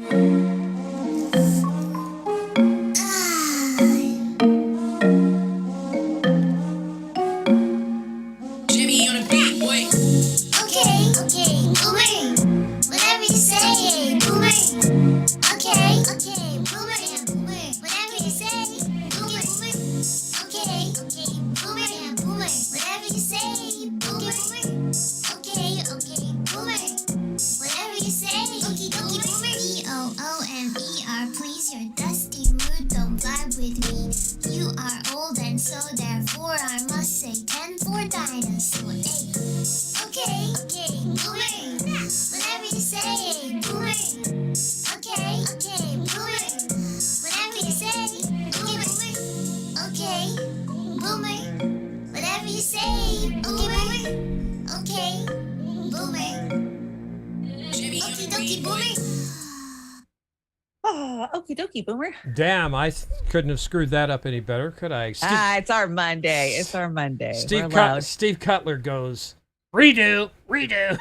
Jimmy on the beat, boy. Okay, boomer. Whatever you say, boomer. Okay, boomer. Whatever you say, boomer. Okay, boomer. Whatever you say, boomer. Okay, boomer. Whatever you say, boomer. BOOMER, please, your dusty mood don't vibe with me. You are old and so therefore I must say 10 for dinosaur. Okay, boomer. Whatever you say, boomer. Okay, boomer. Whatever you say, boomer. Okay, boomer. Whatever you say, boomer. Okay, boomer. Jimmy on Okie the beat, dokie, boy. boomer. Oh, okie dokie, boomer. Damn, I couldn't have screwed that up any better, could I? It's our Monday. We're allowed. Steve Cutler goes, redo. Redo,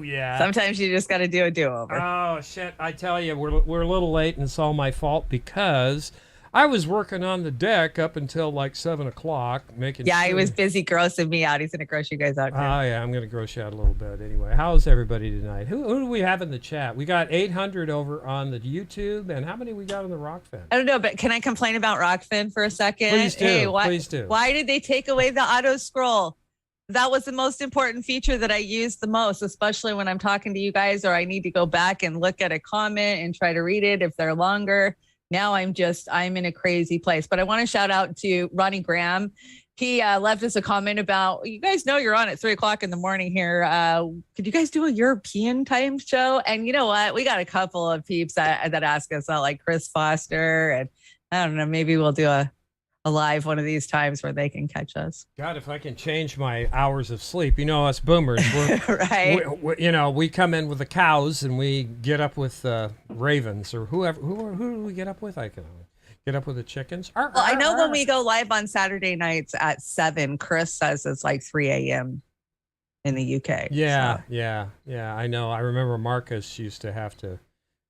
yeah. Sometimes you just got to do a do-over. Oh, shit. I tell you, we're a little late, and it's all my fault because I was working on the deck up until like 7 o'clock, making Yeah, sure. he was busy grossing me out. He's going to gross you guys out too. Oh, yeah, I'm going to gross you out a little bit anyway. How's everybody tonight? Who do we have in the chat? We got 800 over on the YouTube, and how many we got on the Rockfin? I don't know, but can I complain about Rockfin for a second? Please do. Hey, Please do. Why did they take away the auto scroll? That was the most important feature that I used the most, especially when I'm talking to you guys or I need to go back and look at a comment and try to read it if they're longer. Now I'm in a crazy place. But I want to shout out to Ronnie Graham. He left us a comment about, you guys know you're on at 3 o'clock in the morning here. Could you guys do a European time show? And you know what? We got a couple of peeps that ask us out, like Chris Foster. And I don't know, maybe we'll do a live one of these times where they can catch us. God, if I can change my hours of sleep. You know, us boomers, Right. we come in with the cows and we get up with ravens or whoever. Who do we get up with? I can get up with the chickens. Well, I know when we go live on Saturday nights at 7, Chris says it's like 3 a.m. in the UK. Yeah, so. yeah. I know. I remember Marcus used to have to.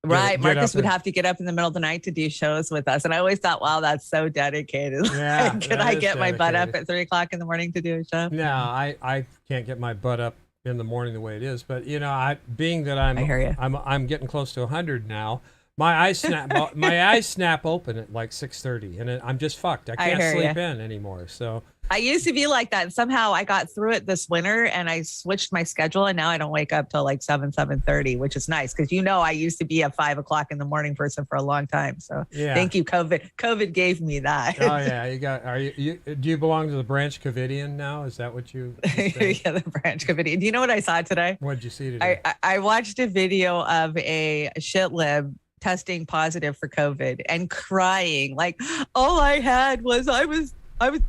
Right. Marcus would have to get up in the middle of the night to do shows with us. And I always thought, wow, that's so dedicated. Yeah. Can I get my butt up at 3 o'clock in the morning to do a show? No, I can't get my butt up in the morning the way it is. But you know, I'm I hear you. I'm getting close to 100 now. My eyes snap open at like 6:30, and I'm just fucked. I can't sleep in anymore. So I used to be like that. And somehow I got through it this winter and I switched my schedule and now I don't wake up till like 7:30, which is nice. Cause I used to be a 5 o'clock in the morning person for a long time. So Thank you, COVID. COVID gave me that. Oh yeah. Do you belong to the Branch Covidian now? Is that what you say? Yeah, the Branch Covidian. Do you know what I saw today? What did you see today? I watched a video of a shit lib testing positive for COVID and crying like, all I had was I was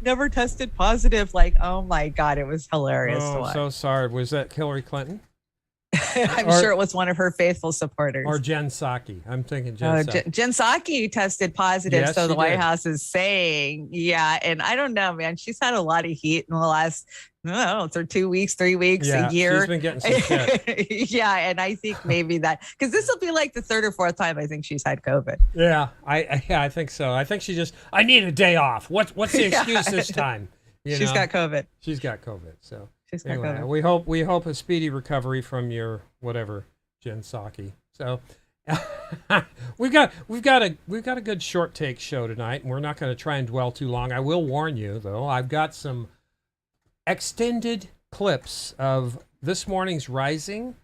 never tested positive. Like, oh my God, it was hilarious to watch. So sorry. Was that Hillary Clinton? I'm sure it was one of her faithful supporters. Or Jen Psaki. I'm thinking Jen Psaki. Jen Psaki tested positive. Yes, so the White did. House is saying, yeah. And I don't know, man. She's had a lot of heat in the last, I don't know, for 2 weeks, 3 weeks, a year. She's been getting some shit. Yeah. And I think maybe that, because this will be like the 3rd or 4th time I think she's had COVID. Yeah, I think so. I think I need a day off. What's the excuse this time? She's got COVID. She's got COVID. So she's got anyway, COVID. we hope a speedy recovery from your whatever, Jen Psaki. So we've got a good short take show tonight, and we're not going to try and dwell too long. I will warn you though. I've got some extended clips of this morning's Rising.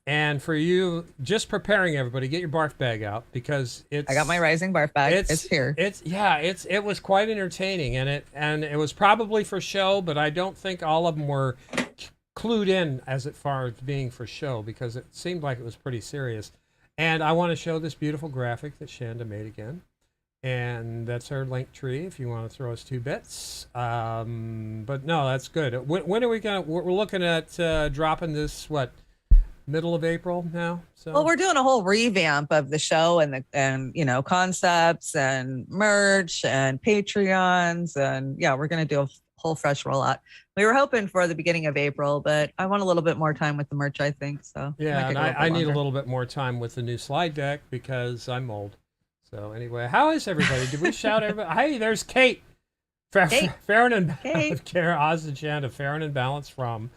And for you, just preparing everybody, get your barf bag out because I got my Rising barf bag. It's here. It was quite entertaining, and it was probably for show, but I don't think all of them were clued in as far as being for show because it seemed like it was pretty serious. And I want to show this beautiful graphic that Chanda made again, and that's her link tree if you want to throw us 2 bits. But no, that's good. When are we gonna? We're looking at dropping this middle of April now. So well, we're doing a whole revamp of the show and concepts and merch and Patreons and we're gonna do a whole fresh rollout. We were hoping for the beginning of April, but I want a little bit more time with the merch, I think. So Yeah, and I need a little bit more time with the new slide deck because I'm old. So anyway, how is everybody? Did we shout everybody? Hey, there's Kate. Farron and Oz and Chanda, Farron and Balance from.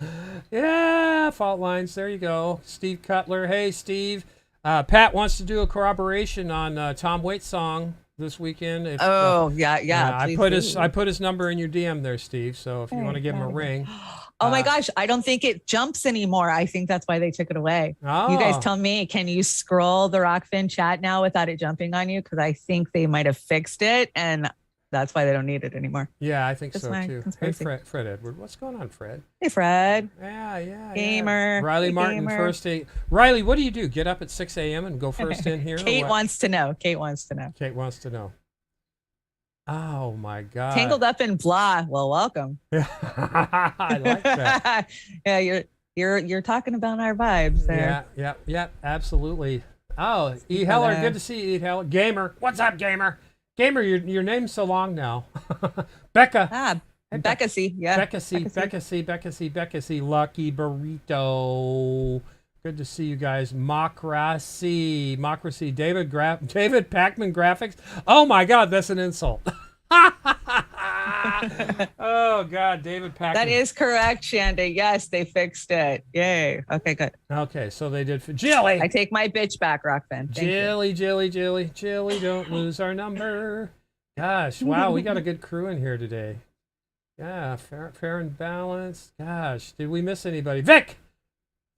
Yeah, fault lines. There you go. Steve Cutler. Hey, Steve. Pat wants to do a corroboration on Tom Waits' song this weekend. If, yeah. I put his number in your DM there, Steve. So if you want to give him a ring. Oh my gosh, I don't think it jumps anymore. I think that's why they took it away. Oh. You guys tell me, can you scroll the Rockfin chat now without it jumping on you? Because I think they might have fixed it, and that's why they don't need it anymore. Yeah, I think That's so too. Hey, conspiracy. Fred Edward. What's going on, Fred? Hey, Fred. Yeah. Gamer. Riley Hey, Martin, gamer. first aid. Riley, what do you do? Get up at 6 a.m. and go first in here? Kate wants to know. Kate wants to know. Kate wants to know. Oh my God. Tangled up in blah. Well, welcome. I like that. Yeah, you're talking about our vibes there. Yeah, absolutely. Oh, E. Heller, good to see you, E. Heller. Gamer, what's up, Gamer? Gamer, your name's so long now. Becca. Beccacy, yeah. Beccacy, Lucky Burrito. Good to see you guys. Mocracy, David Pacman Graphics. Oh my God, that's an insult. Oh God, David Pacman. That is correct, Chanda. Yes, they fixed it. Yay. Okay, good. Okay, so they did for Jilly. I take my bitch back, Rockfin. Jilly, don't lose our number. Gosh, wow, we got a good crew in here today. Yeah, fair and balanced. Gosh, did we miss anybody? Vic!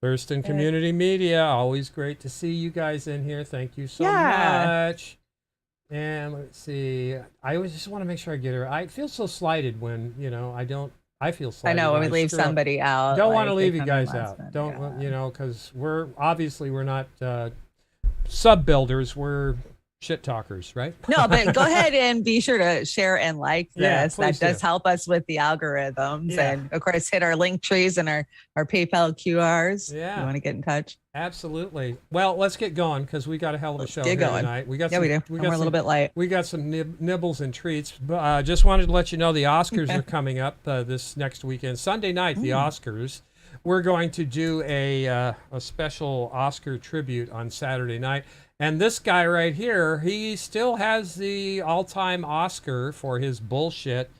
Thurston Community Media, always great to see you guys in here. Thank you so much. And let's see. I always just want to make sure I get her. I feel so slighted when, I feel slighted. I know when we leave somebody out. Don't want to leave you guys out. Don't, because we're not sub builders. We're shit talkers, right? No, but go ahead and be sure to share and like this. Yeah, that does help us with the algorithms. Yeah. And of course, hit our link trees and our PayPal QRs. Yeah. If you want to get in touch. Absolutely. Well, let's get going because we got a hell of a show here tonight. We do. We're a little bit light. We got some nibbles and treats. But just wanted to let you know the Oscars are coming up this next weekend. Sunday night, the Oscars. We're going to do a special Oscar tribute on Saturday night. And this guy right here, he still has the all-time Oscar for his bullshit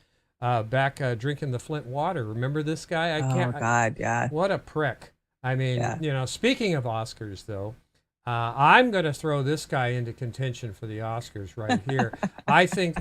back drinking the Flint water. Remember this guy? God, yeah. What a prick. I mean, speaking of Oscars, though, I'm going to throw this guy into contention for the Oscars right here. I think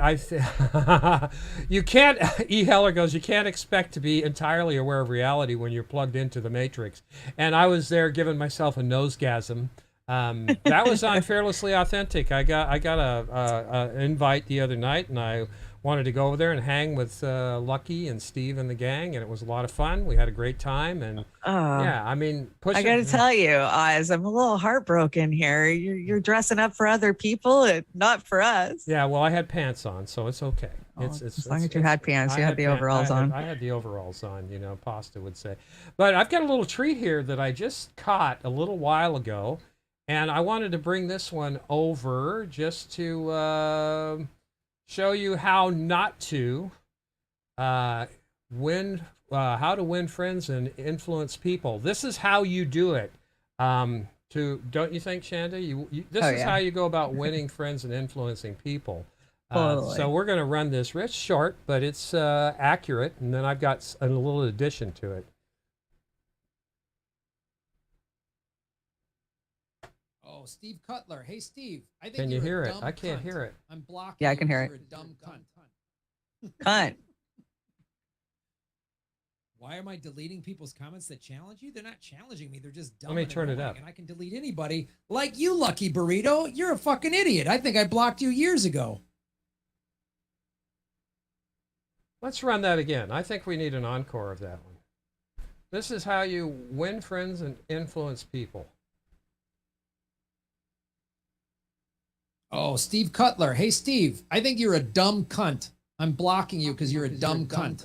you can't, E. Heller goes, you can't expect to be entirely aware of reality when you're plugged into the Matrix. And I was there giving myself a nosegasm. That was on Fearlessly Authentic. I got a invite the other night, and I wanted to go over there and hang with Lucky and Steve and the gang, and it was a lot of fun. We had a great time, and I got to tell you, Oz, I'm a little heartbroken here. You're dressing up for other people and not for us. Yeah, well, I had pants on, so it's okay. As long as you had pants, you had the overalls on. I had the overalls on, Pasta would say. But I've got a little treat here that I just caught a little while ago. And I wanted to bring this one over just to show you how not to win, how to win friends and influence people. This is how you do it. Don't you think, Chanda? This is how you go about winning friends and influencing people. Totally. So we're going to run this. It's short, but it's accurate. And then I've got a little addition to it. Oh, Steve Cutler. Hey, Steve. I think Can you hear it? I cunt. can't hear it. I'm blocking. Yeah, I can hear it. You're a dumb cunt. Cunt. Why am I deleting people's comments that challenge you? They're not challenging me. They're just dumb. Let me and turn it annoying, up. And I can delete anybody like you, Lucky Burrito. You're a fucking idiot. I think I blocked you years ago. Let's run that again. I think we need an encore of that one. This is how you win friends and influence people. Oh, Steve Cutler. Hey, Steve. I think you're a dumb cunt. I'm blocking you because you're a dumb cunt.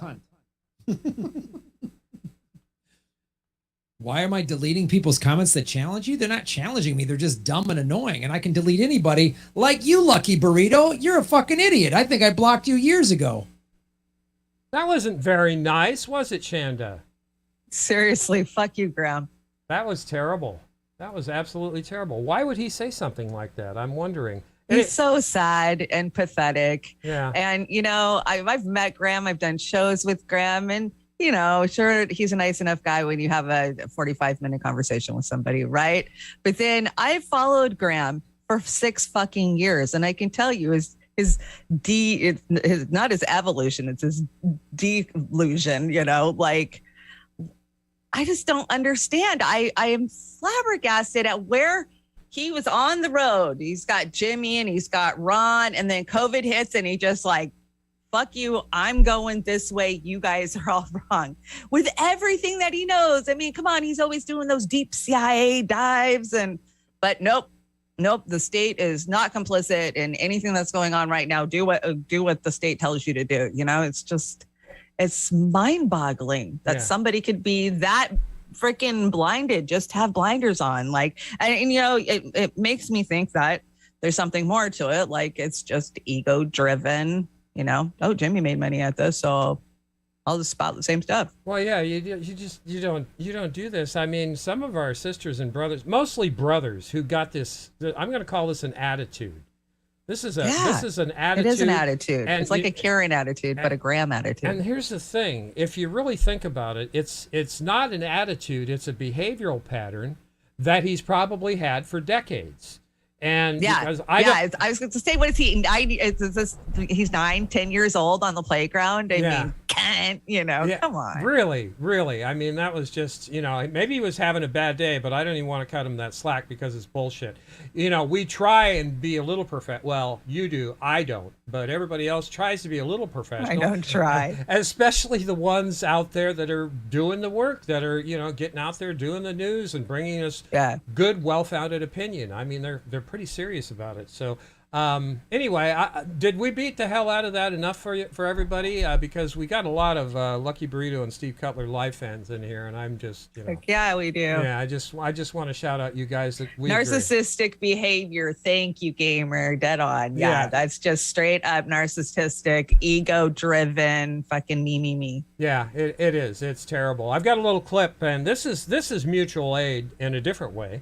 Why am I deleting people's comments that challenge you? They're not challenging me. They're just dumb and annoying. And I can delete anybody like you, Lucky Burrito. You're a fucking idiot. I think I blocked you years ago. That wasn't very nice, was it, Chanda? Seriously, fuck you, Graham. That was terrible. That was absolutely terrible. Why would he say something like that? I'm wondering. He's so sad and pathetic. Yeah. And, you know, I've met Graham. I've done shows with Graham. And, you know, sure, he's a nice enough guy when you have a 45-minute conversation with somebody, right? But then I followed Graham for 6 fucking years. And I can tell you his not his evolution, it's his delusion, you know, like, I just don't understand. I am flabbergasted at where he was on the road. He's got Jimmy and he's got Ron, and then COVID hits and he just like, fuck you, I'm going this way. You guys are all wrong with everything that he knows. I mean, come on, he's always doing those deep CIA dives but nope. The state is not complicit in anything that's going on right now. Do what the state tells you to do. You know, it's mind-boggling that somebody could be that freaking blinded, just have blinders on. Like, and you know, it makes me think that there's something more to it. Like, it's just ego-driven, you know. Oh, Jimmy made money at this, so I'll just spout the same stuff. Well, yeah, you don't do this. I mean, some of our sisters and brothers, mostly brothers, who got this. I'm going to call this an attitude. This is an attitude. It is an attitude. And it's like a Karen attitude, but a Graham attitude. And here's the thing: if you really think about it, it's not an attitude; it's a behavioral pattern that he's probably had for decades. And because I was going to say, what is he? He's 9, 10 years old on the playground. I mean, can't, you know, come on. Really. I mean, that was just, you know, maybe he was having a bad day, but I don't even want to cut him that slack because it's bullshit. You know, we try and be a little well, you do, I don't, but everybody else tries to be a little professional. I don't try. Especially the ones out there that are doing the work, that are, you know, getting out there doing the news and bringing us good, well-founded opinion. I mean, they're pretty serious about it. So anyway, did we beat the hell out of that enough for everybody? Because we got a lot of Lucky Burrito and Steve Cutler live fans in here, and I'm just, you know. Like, yeah, we do. Yeah, I just want to shout out you guys that we narcissistic behavior. Thank you, gamer. Dead on. Yeah, that's just straight up narcissistic, ego-driven, fucking me. Yeah, it is. It's terrible. I've got a little clip, and this is mutual aid in a different way.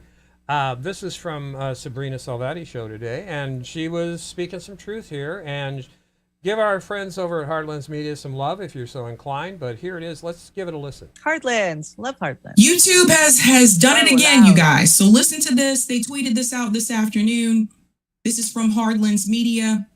This is from Sabrina Salvati show today, and she was speaking some truth here. And give our friends over at Hardlands Media some love if you're so inclined. But here it is. Let's give it a listen. Hardlands, love Hardlands. YouTube has done it again, you guys. So listen to this. They tweeted this out this afternoon. This is from Hardlands Media.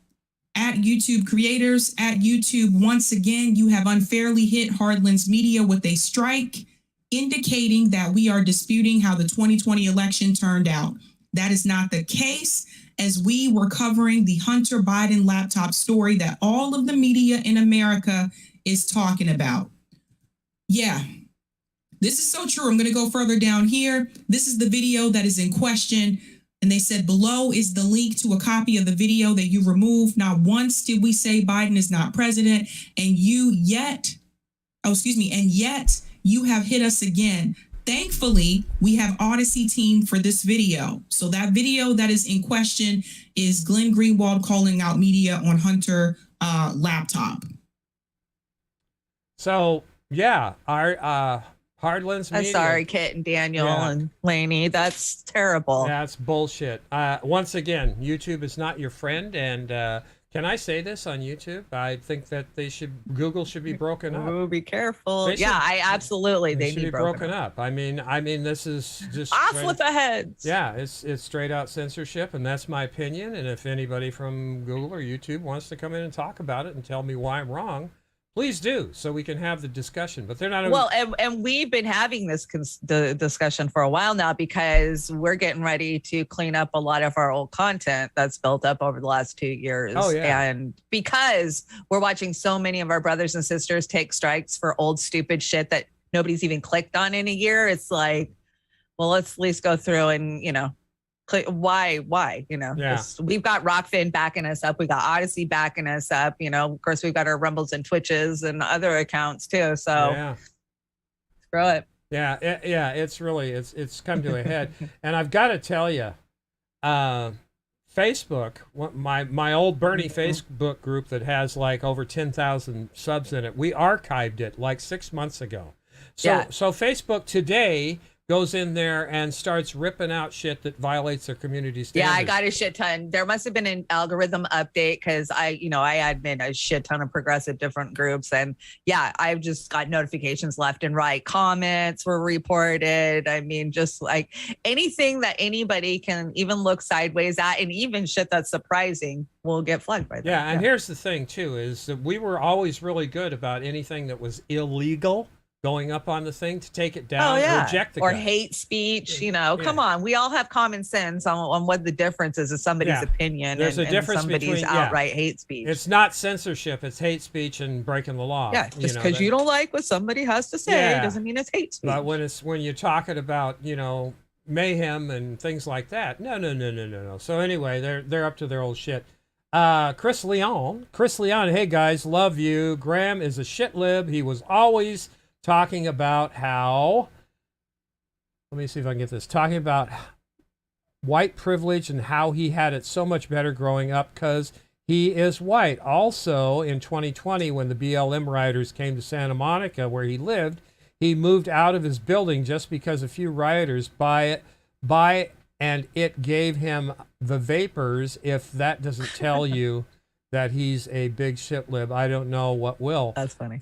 At YouTube creators, at YouTube, once again, you have unfairly hit Hardlands Media with a strike, indicating that we are disputing how the 2020 election turned out. That is not the case, as we were covering the Hunter Biden laptop story that all of the media in America is talking about. Yeah, this is so true. I'm going to go further down here. This is the video that is in question. And they said below is the link to a copy of the video that you removed. Not once did we say Biden is not president, and yet you have hit us again. Thankfully, we have Odyssey team for this video. So that video that is in question is Glenn Greenwald calling out media on Hunter laptop. So yeah, our Hardlands Media. Sorry, Kit and Daniel and Lainey. That's terrible. That's bullshit. Once again, YouTube is not your friend, and can I say this on YouTube? I think that Google should be broken up. Oh, be careful. I absolutely. They should be broken up. I mean, this is just off with the heads. Yeah, it's straight out censorship, and that's my opinion. And if anybody from Google or YouTube wants to come in and talk about it and tell me why I'm wrong, please do, so we can have the discussion. But they're not. Well, and we've been having this the discussion for a while now, because we're getting ready to clean up a lot of our old content that's built up over the last 2 years. Oh, yeah. And because we're watching so many of our brothers and sisters take strikes for old stupid shit that nobody's even clicked on in a year, it's like, well, let's at least go through and, you know, why, you know, we've got Rockfin backing us up. We got Odyssey backing us up. You know, of course, we've got our Rumbles and Twitches and other accounts too. So screw it. Yeah. It's really, it's come to a head. And I've got to tell you, Facebook, my old Bernie Facebook group that has like over 10,000 subs in it, we archived it like 6 months ago. So Facebook today goes in there and starts ripping out shit that violates their community standards. Yeah, I got a shit ton. There must have been an algorithm update because I admin a shit ton of progressive different groups. And yeah, I've just got notifications left and right. Comments were reported. I mean, just like anything that anybody can even look sideways at, and even shit that's surprising will get flagged by that. Yeah, and here's the thing too, is that we were always really good about anything that was illegal going up on the thing to take it down, reject the or guy. hate speech. Come on, we all have common sense on what the difference is of somebody's opinion. There's a difference and somebody's between outright hate speech. It's not censorship; it's hate speech and breaking the law. Yeah, just because you don't like what somebody has to say doesn't mean it's hate speech. But when you're talking about mayhem and things like that, no. So anyway, they're up to their old shit. Chris Leon, hey guys, love you. Graham is a shit lib. He was always talking about how, let me see if I can get this, talking about white privilege and how he had it so much better growing up because he is white. Also, in 2020, when the BLM rioters came to Santa Monica, where he lived, he moved out of his building just because a few rioters and it gave him the vapors. If that doesn't tell you that he's a big shit lib, I don't know what will. That's funny.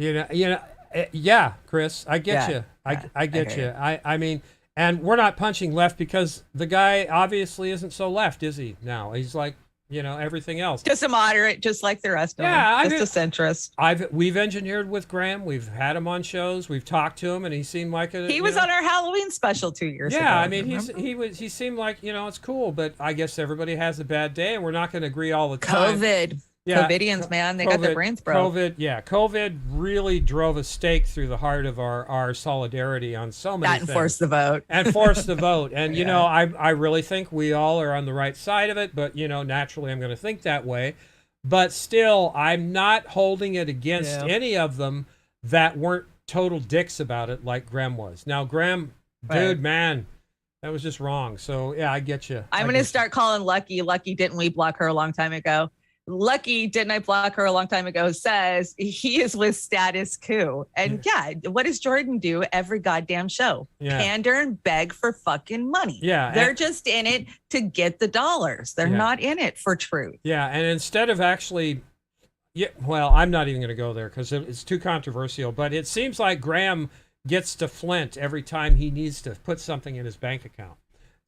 Yeah, Chris, I get you. I get you. I mean, and we're not punching left because the guy obviously isn't so left, is he? Now he's like, everything else. Just a moderate, just like the rest of them. Just a centrist. We've engineered with Graham. We've had him on shows. We've talked to him, and he seemed like he was on our Halloween special 2 years ago. Yeah, I mean, he seemed like it's cool, but I guess everybody has a bad day, and we're not going to agree all the time. COVID. Yeah, COVIDians, man, they got their brains broke. COVID really drove a stake through the heart of our solidarity on so many things. And forced the vote. And, I really think we all are on the right side of it, but, naturally I'm going to think that way. But still, I'm not holding it against any of them that weren't total dicks about it like Graham was. Now, Graham, dude, man, that was just wrong. So, yeah, I get you. I'm going to start calling Lucky. Lucky, didn't we block her a long time ago? Lucky, didn't I block her a long time ago, says he is with status quo. And what does Jordan do every goddamn show? Pander and beg for fucking money. They're just in it to get the dollars. They're not in it for truth. Yeah, and instead of actually, I'm not even going to go there because it's too controversial, but it seems like Graham gets to flint every time he needs to put something in his bank account.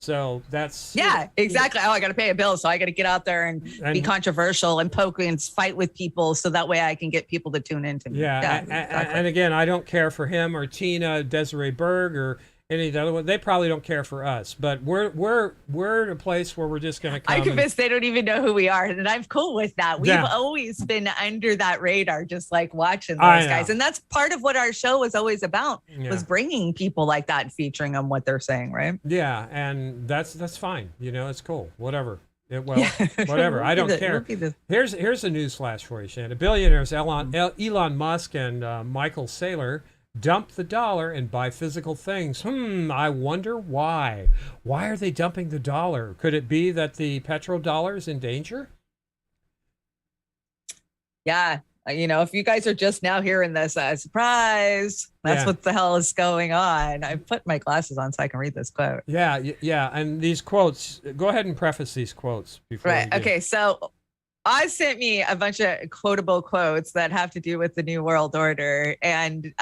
So that's exactly. Oh, I got to pay a bill, so I got to get out there and be controversial and poke and fight with people, so that way I can get people to tune into me. And again, I don't care for him or Tina, Desiree Berg, or any of the other ones. They probably don't care for us, but we're in a place where we're just going to come. I'm convinced they don't even know who we are, and I'm cool with that. We've always been under that radar, just like watching those guys, and that's part of what our show was always about, was bringing people like that and featuring on what they're saying, right? Yeah, and that's fine. It's cool. Whatever. Whatever. I don't care. Here's a news flash for you, Shanda. Billionaires Elon Musk and Michael Saylor dump the dollar and buy physical things. I wonder why. Why are they dumping the dollar? Could it be that the petrodollar is in danger? Yeah. If you guys are just now hearing this, surprise, that's what the hell is going on. I put my glasses on so I can read this quote. Yeah. And these quotes, go ahead and preface these quotes before. Right. Okay. So I sent me a bunch of quotable quotes that have to do with the New World Order. And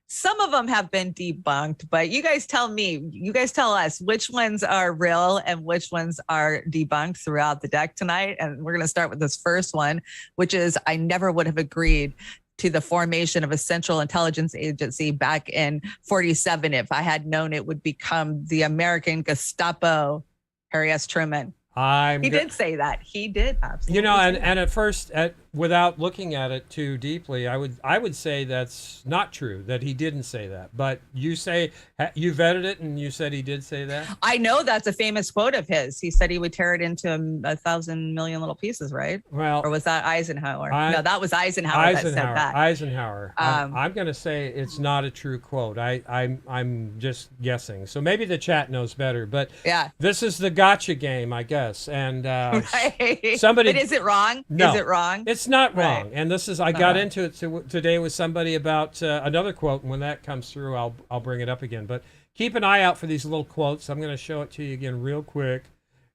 some of them have been debunked, but you guys tell us which ones are real and which ones are debunked throughout the deck tonight. And we're going to start with this first one, which is, I never would have agreed to the formation of a central intelligence agency back in 1947 if I had known it would become the American Gestapo. Harry S. Truman. He did say that. He did absolutely. And at first, without looking at it too deeply, I would say that's not true, that he didn't say that. But you say you vetted it and you said he did say that? I know that's a famous quote of his. He said he would tear it into 1,000 million little pieces, right? Well, or was that Eisenhower? No, that was Eisenhower that said that. Eisenhower. I'm going to say it's not a true quote. I'm just guessing. So maybe the chat knows better. But yeah, this is the gotcha game, I guess. And right. somebody. But is it wrong? No, is it wrong? It's not wrong. Right. And this is I got into it today with somebody about another quote. And when that comes through, I'll bring it up again. But keep an eye out for these little quotes. I'm going to show it to you again real quick.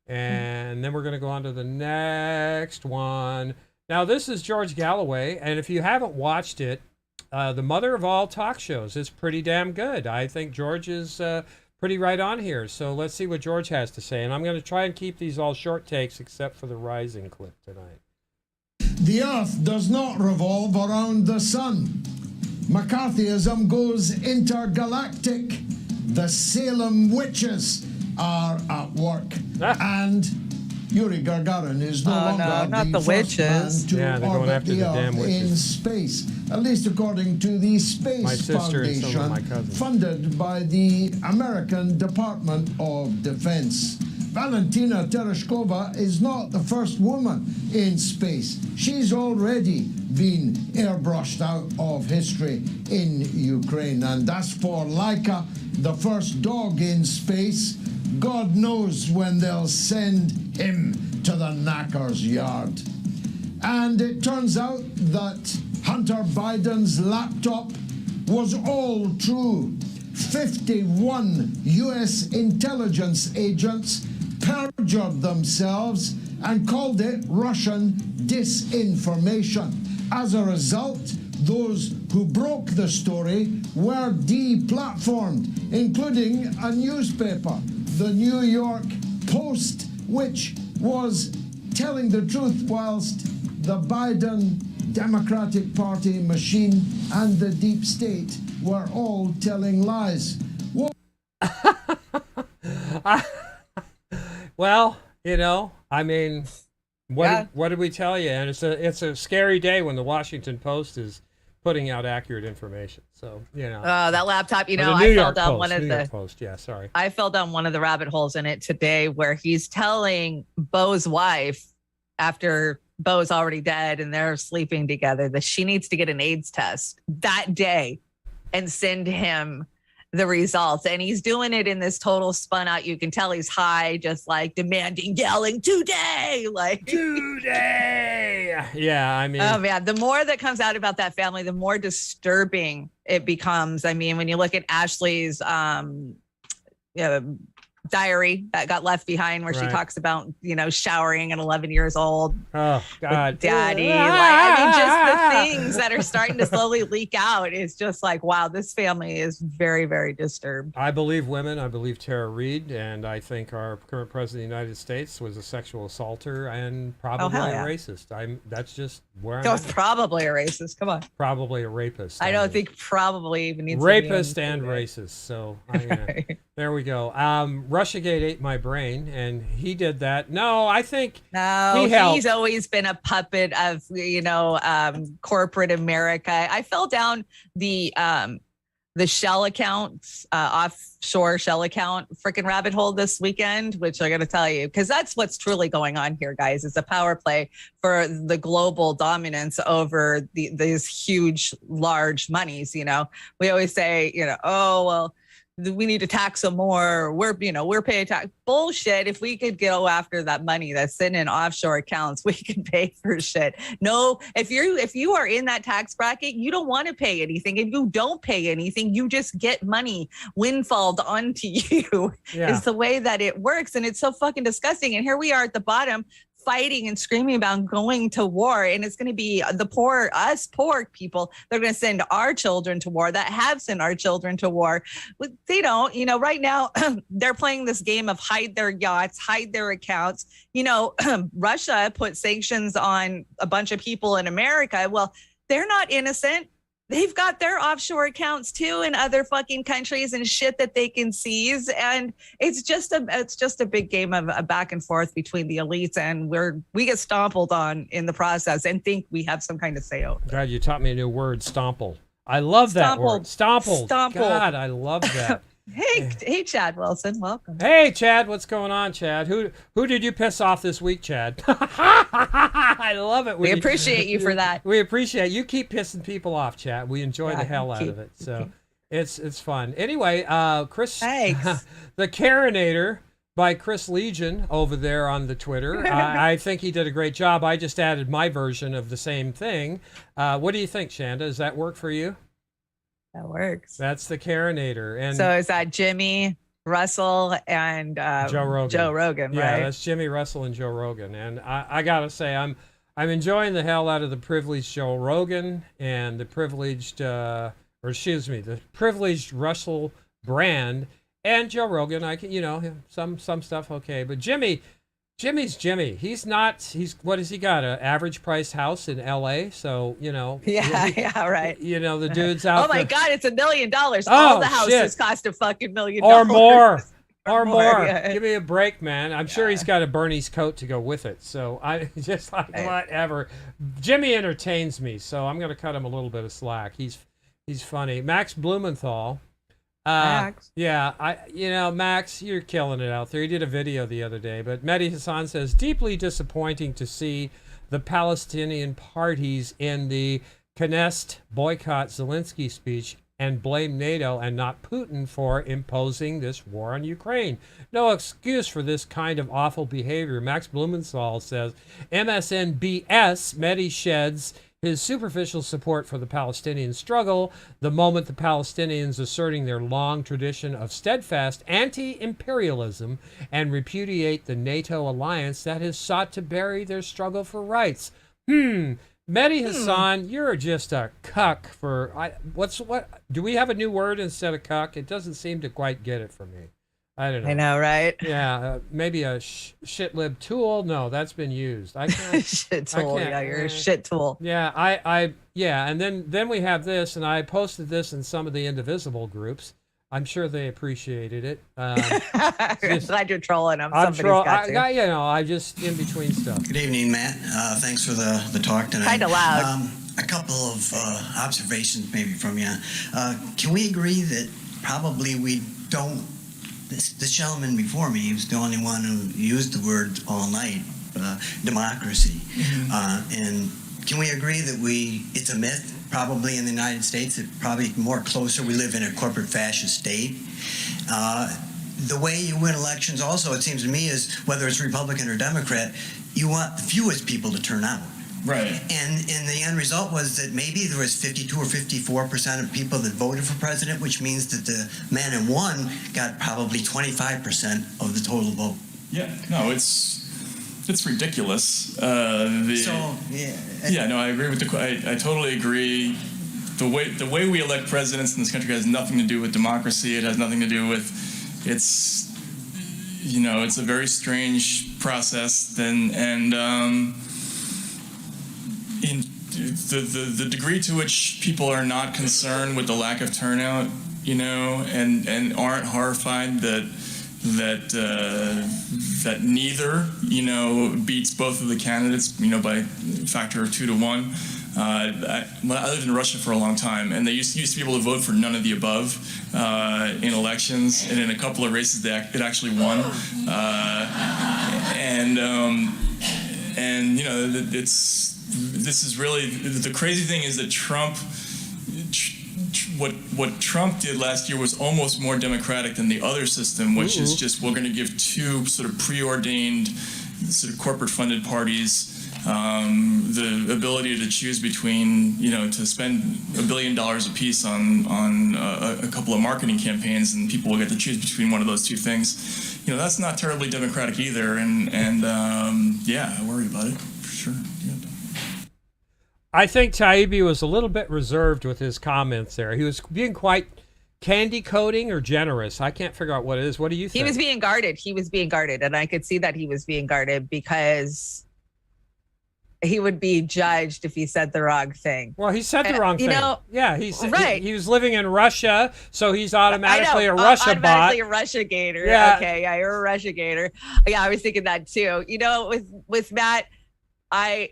And then we're going to go on to the next one. Now, this is George Galloway. And if you haven't watched it, the mother of all talk shows is pretty damn good. I think George is pretty right on here. So let's see what George has to say. And I'm going to try and keep these all short takes except for the rising clip tonight. The earth does not revolve around the sun. McCarthyism goes intergalactic. The Salem witches are at work. And Yuri Gagarin is no longer not the first man witches. to Yeah, they're going orbit after the the Earth damn in witches. space, at least according to the Space My sister and some of Foundation, my cousins. funded by the American Department of Defense. Valentina Tereshkova is not the first woman in space. She's already been airbrushed out of history in Ukraine. And as for Laika, the first dog in space, God knows when they'll send him to the knacker's yard. And it turns out that Hunter Biden's laptop was all true. 51 U.S. intelligence agents perjured themselves and called it Russian disinformation. As a result, those who broke the story were deplatformed, including a newspaper, the New York Post, which was telling the truth whilst the Biden Democratic Party machine and the deep state were all telling lies. Well, I mean, what did we tell you? And it's a scary day when the Washington Post is putting out accurate information. So, that laptop, Or the I New fell York down Post, one of New the York Post. Yeah, sorry. I fell down one of the rabbit holes in it today where he's telling Bo's wife, after Bo's already dead and they're sleeping together, that she needs to get an AIDS test that day and send him the results. And he's doing it in this total spun out. You can tell he's high, just like demanding, yelling, today, like today. Yeah, I mean, oh man, the more that comes out about that family, the more disturbing it becomes. I mean, when you look at Ashley's diary that got left behind, where she talks about showering at 11 years old. Oh God, daddy! Just the things that are starting to slowly leak out is just like, wow, this family is very, very disturbed. I believe women. I believe Tara Reid, and I think our current president of the United States was a sexual assaulter and probably a racist. That's just where I'm at. Probably a racist. Come on. Probably a rapist. I don't think probably even needs rapist to be and racist. So there we go. Russiagate ate my brain, and he did that. No, I think he's always been a puppet of corporate America. I fell down the shell accounts, offshore shell account freaking rabbit hole this weekend, which I got to tell you, because that's what's truly going on here, guys. It's a power play for the global dominance over these huge, large monies. We always say, oh, well, we need to tax them more. We're paying tax. Bullshit. If we could go after that money that's sitting in offshore accounts, we can pay for shit. No, if you are in that tax bracket, you don't want to pay anything. If you don't pay anything, you just get money windfalled onto you. Yeah. Is the way that it works. And it's so fucking disgusting. And here we are at the bottom, fighting and screaming about going to war, and it's going to be us poor people. They're going to send our children to war, that have sent our children to war. But they don't. Right now they're playing this game of hide their yachts, hide their accounts. Russia put sanctions on a bunch of people in America. Well, they're not innocent. they've got their offshore accounts too in other fucking countries and shit that they can seize. And it's just a big game of a back and forth between the elites, and we get stompled on in the process and think we have some kind of say over. God, you taught me a new word, stomple. I love that word. Stomple. Stomple. God, I love that. Hey, Chad Wilson, welcome. Hey, Chad, what's going on, Chad? Who did you piss off this week, Chad? I love it. We appreciate you for that. We appreciate you. Keep pissing people off, Chad. We enjoy the hell out of it. So it's fun. Anyway, Chris, Thanks. The Carinator by Chris Legion over there on the Twitter. I think he did a great job. I just added my version of the same thing. What do you think, Chanda? Does that work for you? That works. That's the Carinator. And so is that Jimmy, Russell, and Joe Rogan, right? Yeah, that's Jimmy, Russell, and Joe Rogan. And I gotta say, I'm enjoying the hell out of the privileged Joe Rogan and the privileged, the privileged Russell Brand and Joe Rogan. I can, some stuff okay, but Jimmy's Jimmy. He's what has he got? An average price house in LA. So, Yeah, right. The dude's out. Oh my God, it's $1 million. Oh, all the houses shit. cost a fucking $1 million. Or more. Or more. Yeah. Give me a break, man. I'm sure he's got a Bernie's coat to go with it. So I just like whatever. Jimmy entertains me, so I'm gonna cut him a little bit of slack. He's funny. Max Blumenthal. Max. Yeah, Max, you're killing it out there. He did a video the other day, but Mehdi Hassan says, deeply disappointing to see the Palestinian parties in the Knesset boycott Zelensky speech and blame NATO and not Putin for imposing this war on Ukraine. No excuse for this kind of awful behavior. Max Blumenthal says, MSNBS, Mehdi sheds his superficial support for the Palestinian struggle the moment the Palestinians asserting their long tradition of steadfast anti-imperialism and repudiate the NATO alliance that has sought to bury their struggle for rights. Mehdi Hassan, you're just a cuck for what do we have a new word instead of cuck? It doesn't seem to quite get it for me. I don't know. I know, right? Yeah, maybe a shitlib tool. No, that's been used. I can't. Shit tool. Yeah, you're a shit tool. Yeah, and then we have this, and I posted this in some of the Indivisible groups. I'm sure they appreciated it. I'm glad you're trolling them. I'm just in between stuff. Good evening, Matt. Thanks for the talk tonight. Kind of loud. A couple of observations maybe from you. Can we agree that probably we don't, this gentleman before me, he was the only one who used the word all night, democracy. And can we agree that it's a myth? Probably in the United States, it probably more closer. We live in a corporate fascist state. The way you win elections also, it seems to me, is whether it's Republican or Democrat, you want the fewest people to turn out. Right. And the end result was that maybe there was 52 or 54% of people that voted for president, which means that the man in one got probably 25% of the total vote. Yeah, no, it's ridiculous. Yeah, no, I agree with I totally agree. The way we elect presidents in this country has nothing to do with democracy. It has nothing to do with it's a very strange process. In the degree to which people are not concerned with the lack of turnout, and aren't horrified that neither, beats both of the candidates, by a factor of 2 to 1. I lived in Russia for a long time, and they used to be able to vote for none of the above in elections, and in a couple of races it actually won. This is really the crazy thing is that Trump. What Trump did last year was almost more democratic than the other system, which is just we're going to give two sort of preordained, sort of corporate-funded parties the ability to choose between, to spend $1 billion apiece on a couple of marketing campaigns, and people will get to choose between one of those two things. That's not terribly democratic either, and I worry about it for sure. Yeah. I think Taibbi was a little bit reserved with his comments there. He was being quite candy coating or generous. I can't figure out what it is. What do you think? He was being guarded. And I could see that he was being guarded because he would be judged if he said the wrong thing. Well, he said the wrong thing. Yeah, right. He was living in Russia, so he's automatically a Russia automatically bot. a Russia gator. Yeah. Okay, yeah, you're a Russia gator. Yeah, I was thinking that too. With Matt, I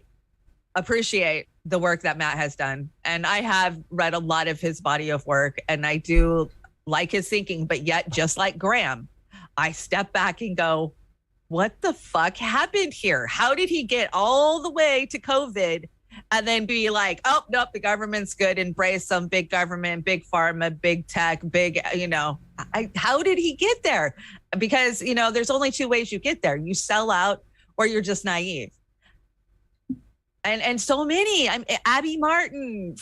appreciate the work that Matt has done. And I have read a lot of his body of work, and I do like his thinking, but yet, just like Graham, I step back and go, what the fuck happened here? How did he get all the way to COVID and then be like, oh, nope, the government's good, embrace some big government, big pharma, big tech, big, how did he get there? Because, there's only two ways you get there. You sell out or you're just naive. And so many, Abby Martin,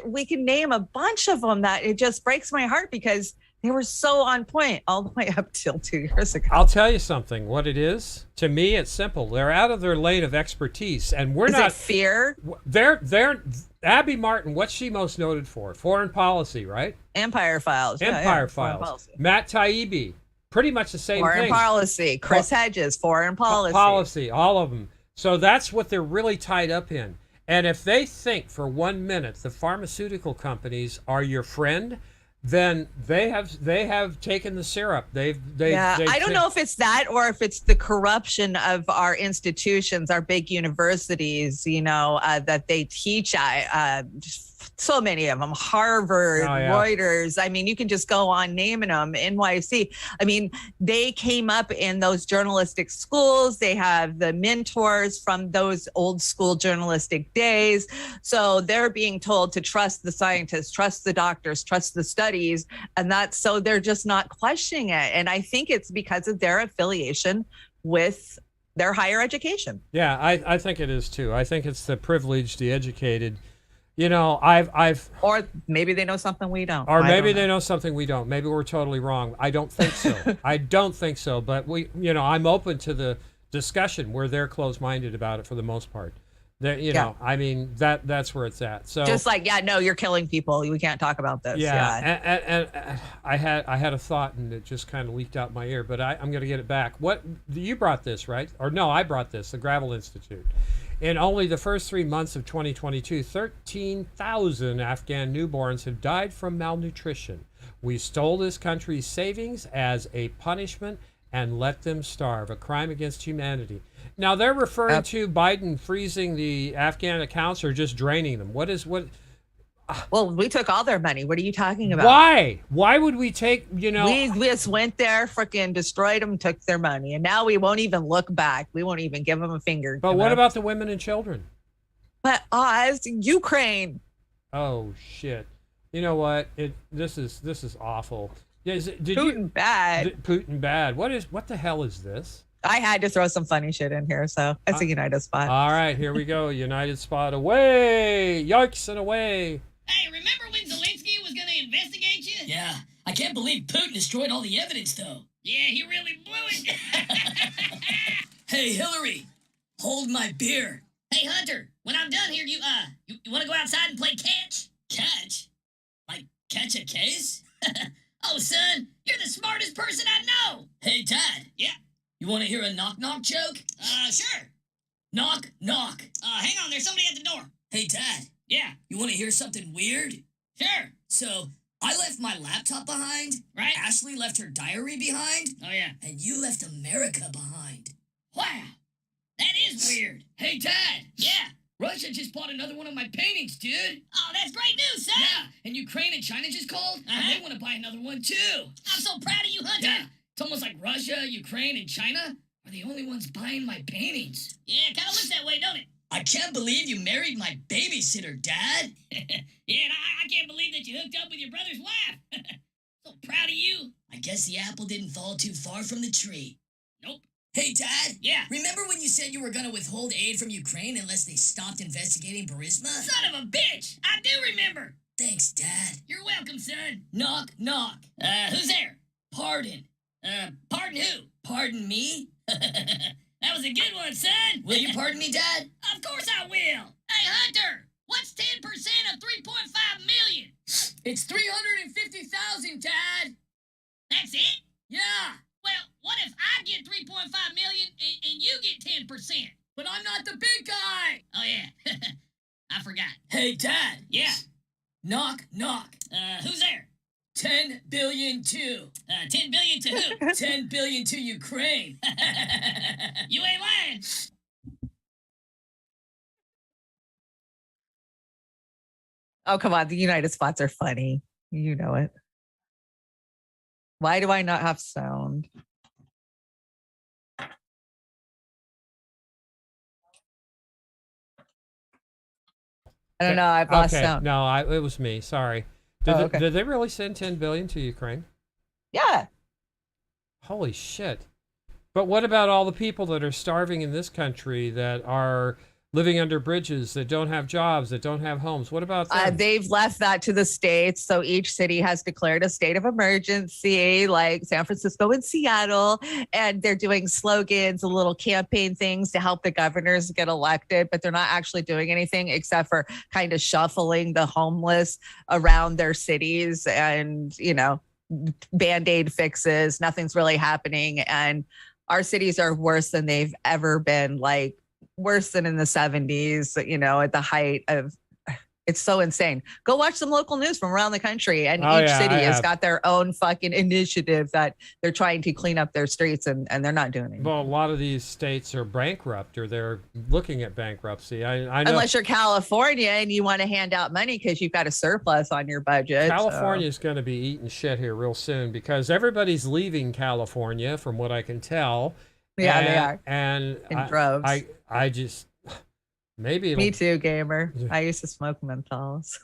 we can name a bunch of them that it just breaks my heart because they were so on point all the way up till 2 years ago. I'll tell you something. What it is, to me, it's simple. They're out of their lane of expertise, and we're not. Is it fear? They're Abby Martin. What's she most noted for? Foreign policy, right? Empire Files. Empire Files. Matt Taibbi, pretty much the same foreign thing. Foreign policy. Chris Hedges, foreign policy. Policy, all of them. So that's what they're really tied up in. And if they think for 1 minute the pharmaceutical companies are your friend, then they have taken the syrup. I don't know if it's that or if it's the corruption of our institutions, our big universities, that they teach. So many of them, Harvard, Reuters. I mean, you can just go on naming them, NYC. I mean, they came up in those journalistic schools. They have the mentors from those old school journalistic days. So they're being told to trust the scientists, trust the doctors, trust the studies. And so they're just not questioning it. And I think it's because of their affiliation with their higher education. Yeah, I think it is too. I think it's the privileged, the educated. Or maybe they know something we don't. Or maybe they know something we don't. Maybe we're totally wrong. I don't think so. I don't think so. But I'm open to the discussion where they're closed-minded about it for the most part. I mean, that's where it's at. So just like, you're killing people. We can't talk about this. Yeah. And I had a thought and it just kind of leaked out my ear, but I'm going to get it back. You brought this, right? Or no, I brought this, the Gravel Institute. In only the first 3 months of 2022, 13,000 Afghan newborns have died from malnutrition. We stole this country's savings as a punishment and let them starve, a crime against humanity. Now, they're referring to Biden freezing the Afghan accounts or just draining them. What? Well, we took all their money. What are you talking about? Why? Why would we take, We just went there, freaking destroyed them, took their money. And now we won't even look back. We won't even give them a finger. But what about the women and children? But Oz, Ukraine. Oh, shit. You know what? This is awful. Putin bad. Putin bad. What the hell is this? I had to throw some funny shit in here, so it's a United spot. All right, here we go. United spot away. Yikes and away. Hey, remember when Zelensky was going to investigate you? Yeah. I can't believe Putin destroyed all the evidence, though. Yeah, he really blew it. Hey, Hillary, hold my beer. Hey, Hunter, when I'm done here, you want to go outside and play catch? Catch? Like catch a case? Oh, son, you're the smartest person I know. Hey, Dad. Yeah? You want to hear a knock-knock joke? Sure. Knock, knock. Hang on, there's somebody at the door. Hey, Dad. Yeah? You want to hear something weird? Sure. So, I left my laptop behind. Right. Ashley left her diary behind. Oh, yeah. And you left America behind. Wow. That is weird. Hey, Dad. Yeah? Russia just bought another one of my paintings, dude. Oh, that's great news, son. Yeah, and Ukraine and China just called, and they want to buy another one, too. I'm so proud of you, Hunter. Yeah, it's almost like Russia, Ukraine, and China are the only ones buying my paintings. Yeah, kind of looks that way, don't it? I can't believe you married my babysitter, Dad. Yeah, and I can't believe that you hooked up with your brother's wife. So proud of you. I guess the apple didn't fall too far from the tree. Nope. Hey, Dad. Yeah? Remember when you said you were going to withhold aid from Ukraine unless they stopped investigating Burisma? Son of a bitch! I do remember! Thanks, Dad. You're welcome, son. Knock, knock. Who's there? Pardon. Pardon who? Pardon me? That was a good one, son. Will you pardon me, Dad? Of course I will. Hey, Hunter, what's 10% of 3.5 million? It's 350,000, Dad. That's it? Yeah. Well, what if I get 3.5 million and you get 10%? But I'm not the big guy. Oh, yeah. I forgot. Hey, Dad. Yeah. Knock, knock. Who's there? 10 billion to. 10 billion to who? 10 billion to Ukraine. You ain't lying. Oh, come on. The United spots are funny. You know it. Why do I not have sound? I don't know. I've lost sound. No, it was me. Sorry. Did they really send 10 billion to Ukraine? Yeah. Holy shit. But what about all the people that are starving in this country, that are living under bridges, that don't have jobs, that don't have homes? What about them? They've left that to the states. So each city has declared a state of emergency, like San Francisco and Seattle. And they're doing slogans and little campaign things to help the governors get elected. But they're not actually doing anything except for kind of shuffling the homeless around their cities and, you know, Band-Aid fixes. Nothing's really happening. And our cities are worse than they've ever been, like worse than in the 70s, you know, at the height of, it's so insane. Go watch some local news from around the country, and each city has got their own fucking initiative that they're trying to clean up their streets, and they're not doing it. Well, a lot of these states are bankrupt, or they're looking at bankruptcy. I know. Unless you're California and you want to hand out money because you've got a surplus on your budget. California's going to be eating shit here real soon, because everybody's leaving California, from what I can tell. Yeah, they are. And in droves. I just... Maybe me too, gamer. I used to smoke menthols.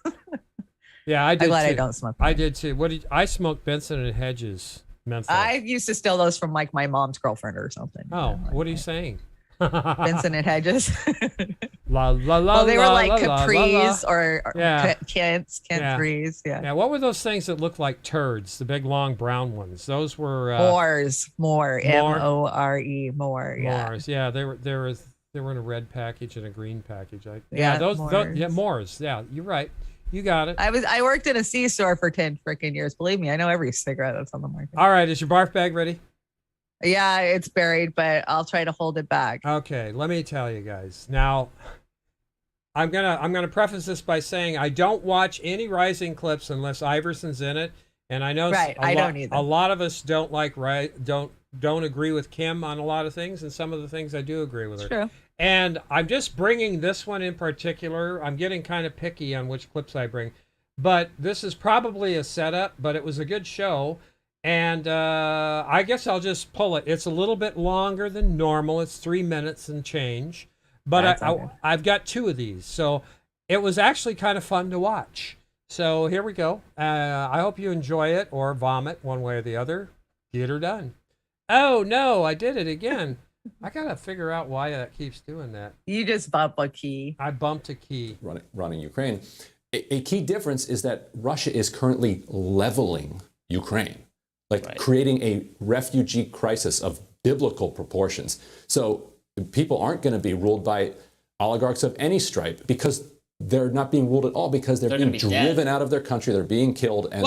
Yeah, I did. I'm glad too. I don't smoke. I did too. I smoked Benson and Hedges menthol. I used to steal those from like my mom's girlfriend or something. Oh, you know, what are you saying? Benson and Hedges. La la la. Well, they were la, like la, Capris la, la. or Kent's, Capris. Yeah. Yeah. What were those things that looked like turds? The big long brown ones. Those were more. M-O-R-E. More. Yeah. Moors. Yeah. They were in a red package and a green package. Those Moors. Yeah, you're right. You got it. I worked in a C-store for 10 freaking years. Believe me, I know every cigarette that's on the market. All right, is your barf bag ready? Yeah, it's buried, but I'll try to hold it back. Okay, let me tell you guys. Now, I'm gonna preface this by saying I don't watch any Rising clips unless Iverson's in it, and I know don't either. A lot of us don't don't agree with Kim on a lot of things, and some of the things I do agree with her. True. And I'm just bringing this one in particular. I'm getting kind of picky on which clips I bring, but this is probably a setup, but it was a good show. And I guess I'll just pull it. It's a little bit longer than normal. It's 3 minutes and change, but I've got 2 of these. So it was actually kind of fun to watch. So here we go. I hope you enjoy it or vomit one way or the other. Get her done. Oh no, I did it again. I gotta figure out why that keeps doing that. You just bump a key. I bumped a key. Running Ukraine. A key difference is that Russia is currently leveling Ukraine, creating a refugee crisis of biblical proportions. So people aren't going to be ruled by oligarchs of any stripe, because they're not being ruled at all, because they're being driven out of their country. They're being killed, and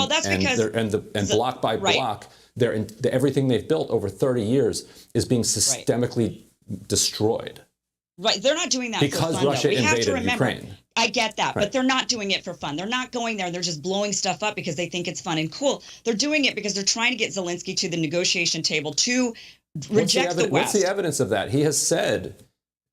block by block. Everything they've built over 30 years is being systemically destroyed. Right, they're not doing that because for fun, Russia though. We have invaded to remember, Ukraine. I get that, but they're not doing it for fun. They're not going there. They're just blowing stuff up because they think it's fun and cool. They're doing it because they're trying to get Zelensky to the negotiation table to reject the West. What's the evidence of that? He has said,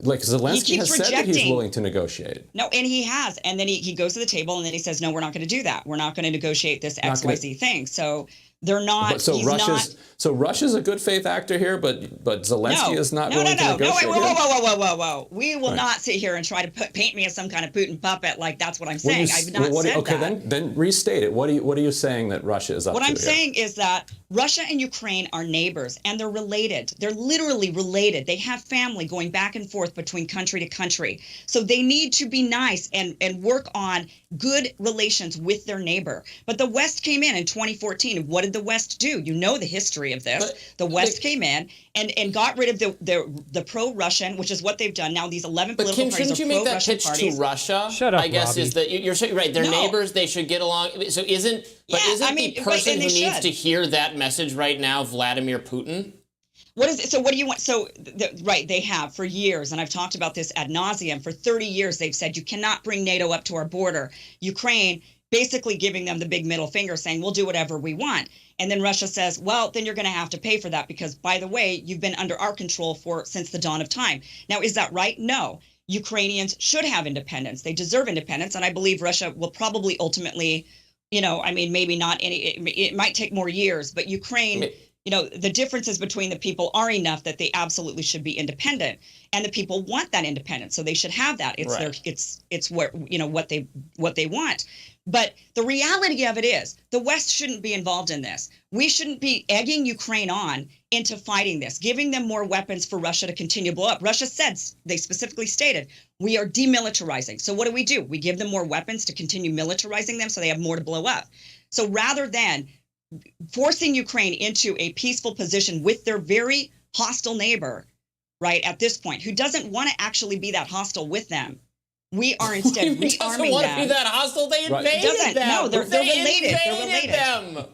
Zelensky has said that he's willing to negotiate. No, and he has. And then he goes to the table and then he says, no, we're not going to do that. We're not going to negotiate this XYZ thing. So they're not. So Russia's a good faith actor here, but Zelensky is not willing to negotiate. Whoa. We will not sit here and try to paint me as some kind of Putin puppet. Like, that's what I'm saying. I've not said that. Okay, then restate it. What are you saying that Russia is up to? What I'm saying is that Russia and Ukraine are neighbors, and they're related. They're literally related. They have family going back and forth between country to country. So they need to be nice and work on good relations with their neighbor. But the West came in 2014. What did the West do? You know the history of this. The West came in and got rid of the pro-Russian, which is what they've done. Now these 11 political Kim, parties are pro-Russian parties. But Kim, shouldn't you make that pitch to Russia? Shut up, I guess Robbie. is that you're right. They're neighbors. They should get along. So isn't the person who needs to hear that message right now Vladimir Putin? What is it? So what do you want? So, right, they have for years, and I've talked about this ad nauseum. For 30 years, they've said you cannot bring NATO up to our border. Ukraine basically giving them the big middle finger, saying we'll do whatever we want. And then Russia says, well, then you're going to have to pay for that because, by the way, you've been under our control since the dawn of time. Now, is that right? No. Ukrainians should have independence. They deserve independence, and I believe Russia will probably ultimately, maybe not any. It might take more years, but Ukraine. The differences between the people are enough that they absolutely should be independent, and the people want that independence, so they should have that. It's right. it's where what they want. But the reality of it is, the West shouldn't be involved in this. We shouldn't be egging Ukraine on into fighting this, giving them more weapons for Russia to continue to blow up. Russia said, they specifically stated, we are demilitarizing. So what do? We give them more weapons to continue militarizing them so they have more to blow up. So rather than forcing Ukraine into a peaceful position with their very hostile neighbor, right, at this point, who doesn't want to actually be that hostile with them, we are instead rearming them. Doesn't want to be that hostile. They invaded them. No, they're related. They're related. Them.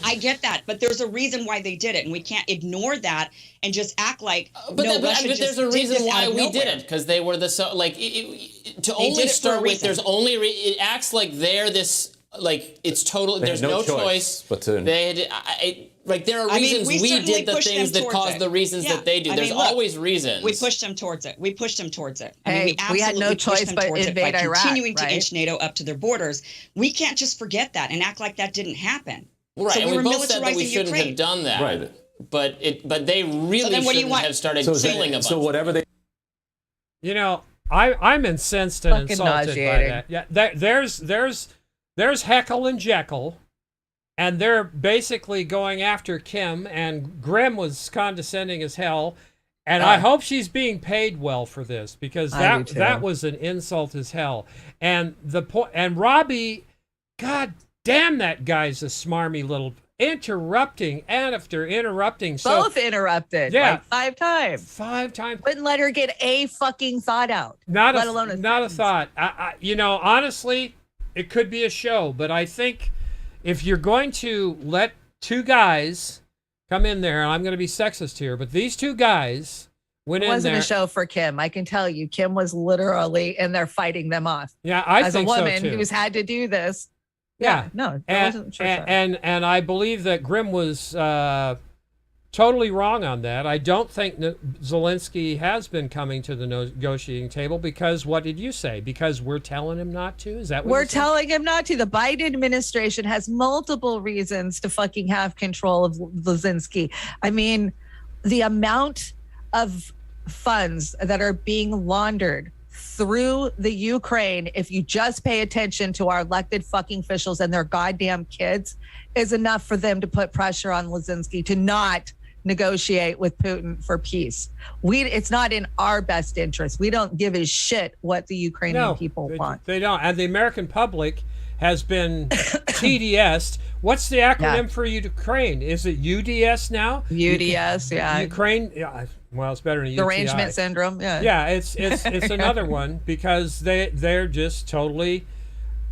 I get that, but there's a reason why they did it, and we can't ignore that and just act like Russia just there's a reason why we did it, because they were to only start with. There's only it acts like they're this. Like it's total. There's no choice. But to they had, there are reasons we did the things that caused the reasons that they do. There's always reasons. We pushed them towards it. Hey, we had no choice but invade Iraq. Continuing to inch NATO up to their borders. We can't just forget that and act like that didn't happen. Right, so and we both said that we shouldn't Ukraine. have done that. Right. But they really shouldn't have started killing a bunch. So whatever they. I'm incensed and Fucking insulted nauseating. by that. Yeah, there's Heckle and Jekyll, and they're basically going after Kim, and Grimm was condescending as hell, and I hope she's being paid well for this, because that was an insult as hell. And and Robbie, god damn, that guy's a smarmy little interrupting after interrupting. Both interrupted. Yeah. Like 5 times. 5 times. Wouldn't let her get a fucking thought out. Not a a thought. Honestly, it could be a show, but I think if you're going to let 2 guys come in there, and I'm going to be sexist here, but these 2 guys went in there. It wasn't a show for Kim. I can tell you, Kim was literally in there fighting them off. Yeah, I as think a so woman too. who's had to do this. Yeah, no, and I believe that Grimm was totally wrong on that. I don't think Zelensky has been coming to the negotiating table because what did you say? Because we're telling him not to? Is that what we're telling him not to? The Biden administration has multiple reasons to fucking have control of Zelensky. I mean, the amount of funds that are being laundered through the Ukraine, if you just pay attention to our elected fucking officials and their goddamn kids, is enough for them to put pressure on Zelensky to not negotiate with Putin for peace. It's not in our best interest. We don't give a shit what the Ukrainian people want. They don't. And the American public has been TDS'd. What's the acronym for Ukraine? Is it UDS now? UDS, yeah. Ukraine, yeah. Well, it's better than UTI. Derangement syndrome, yeah. Yeah, it's another one because they're just totally,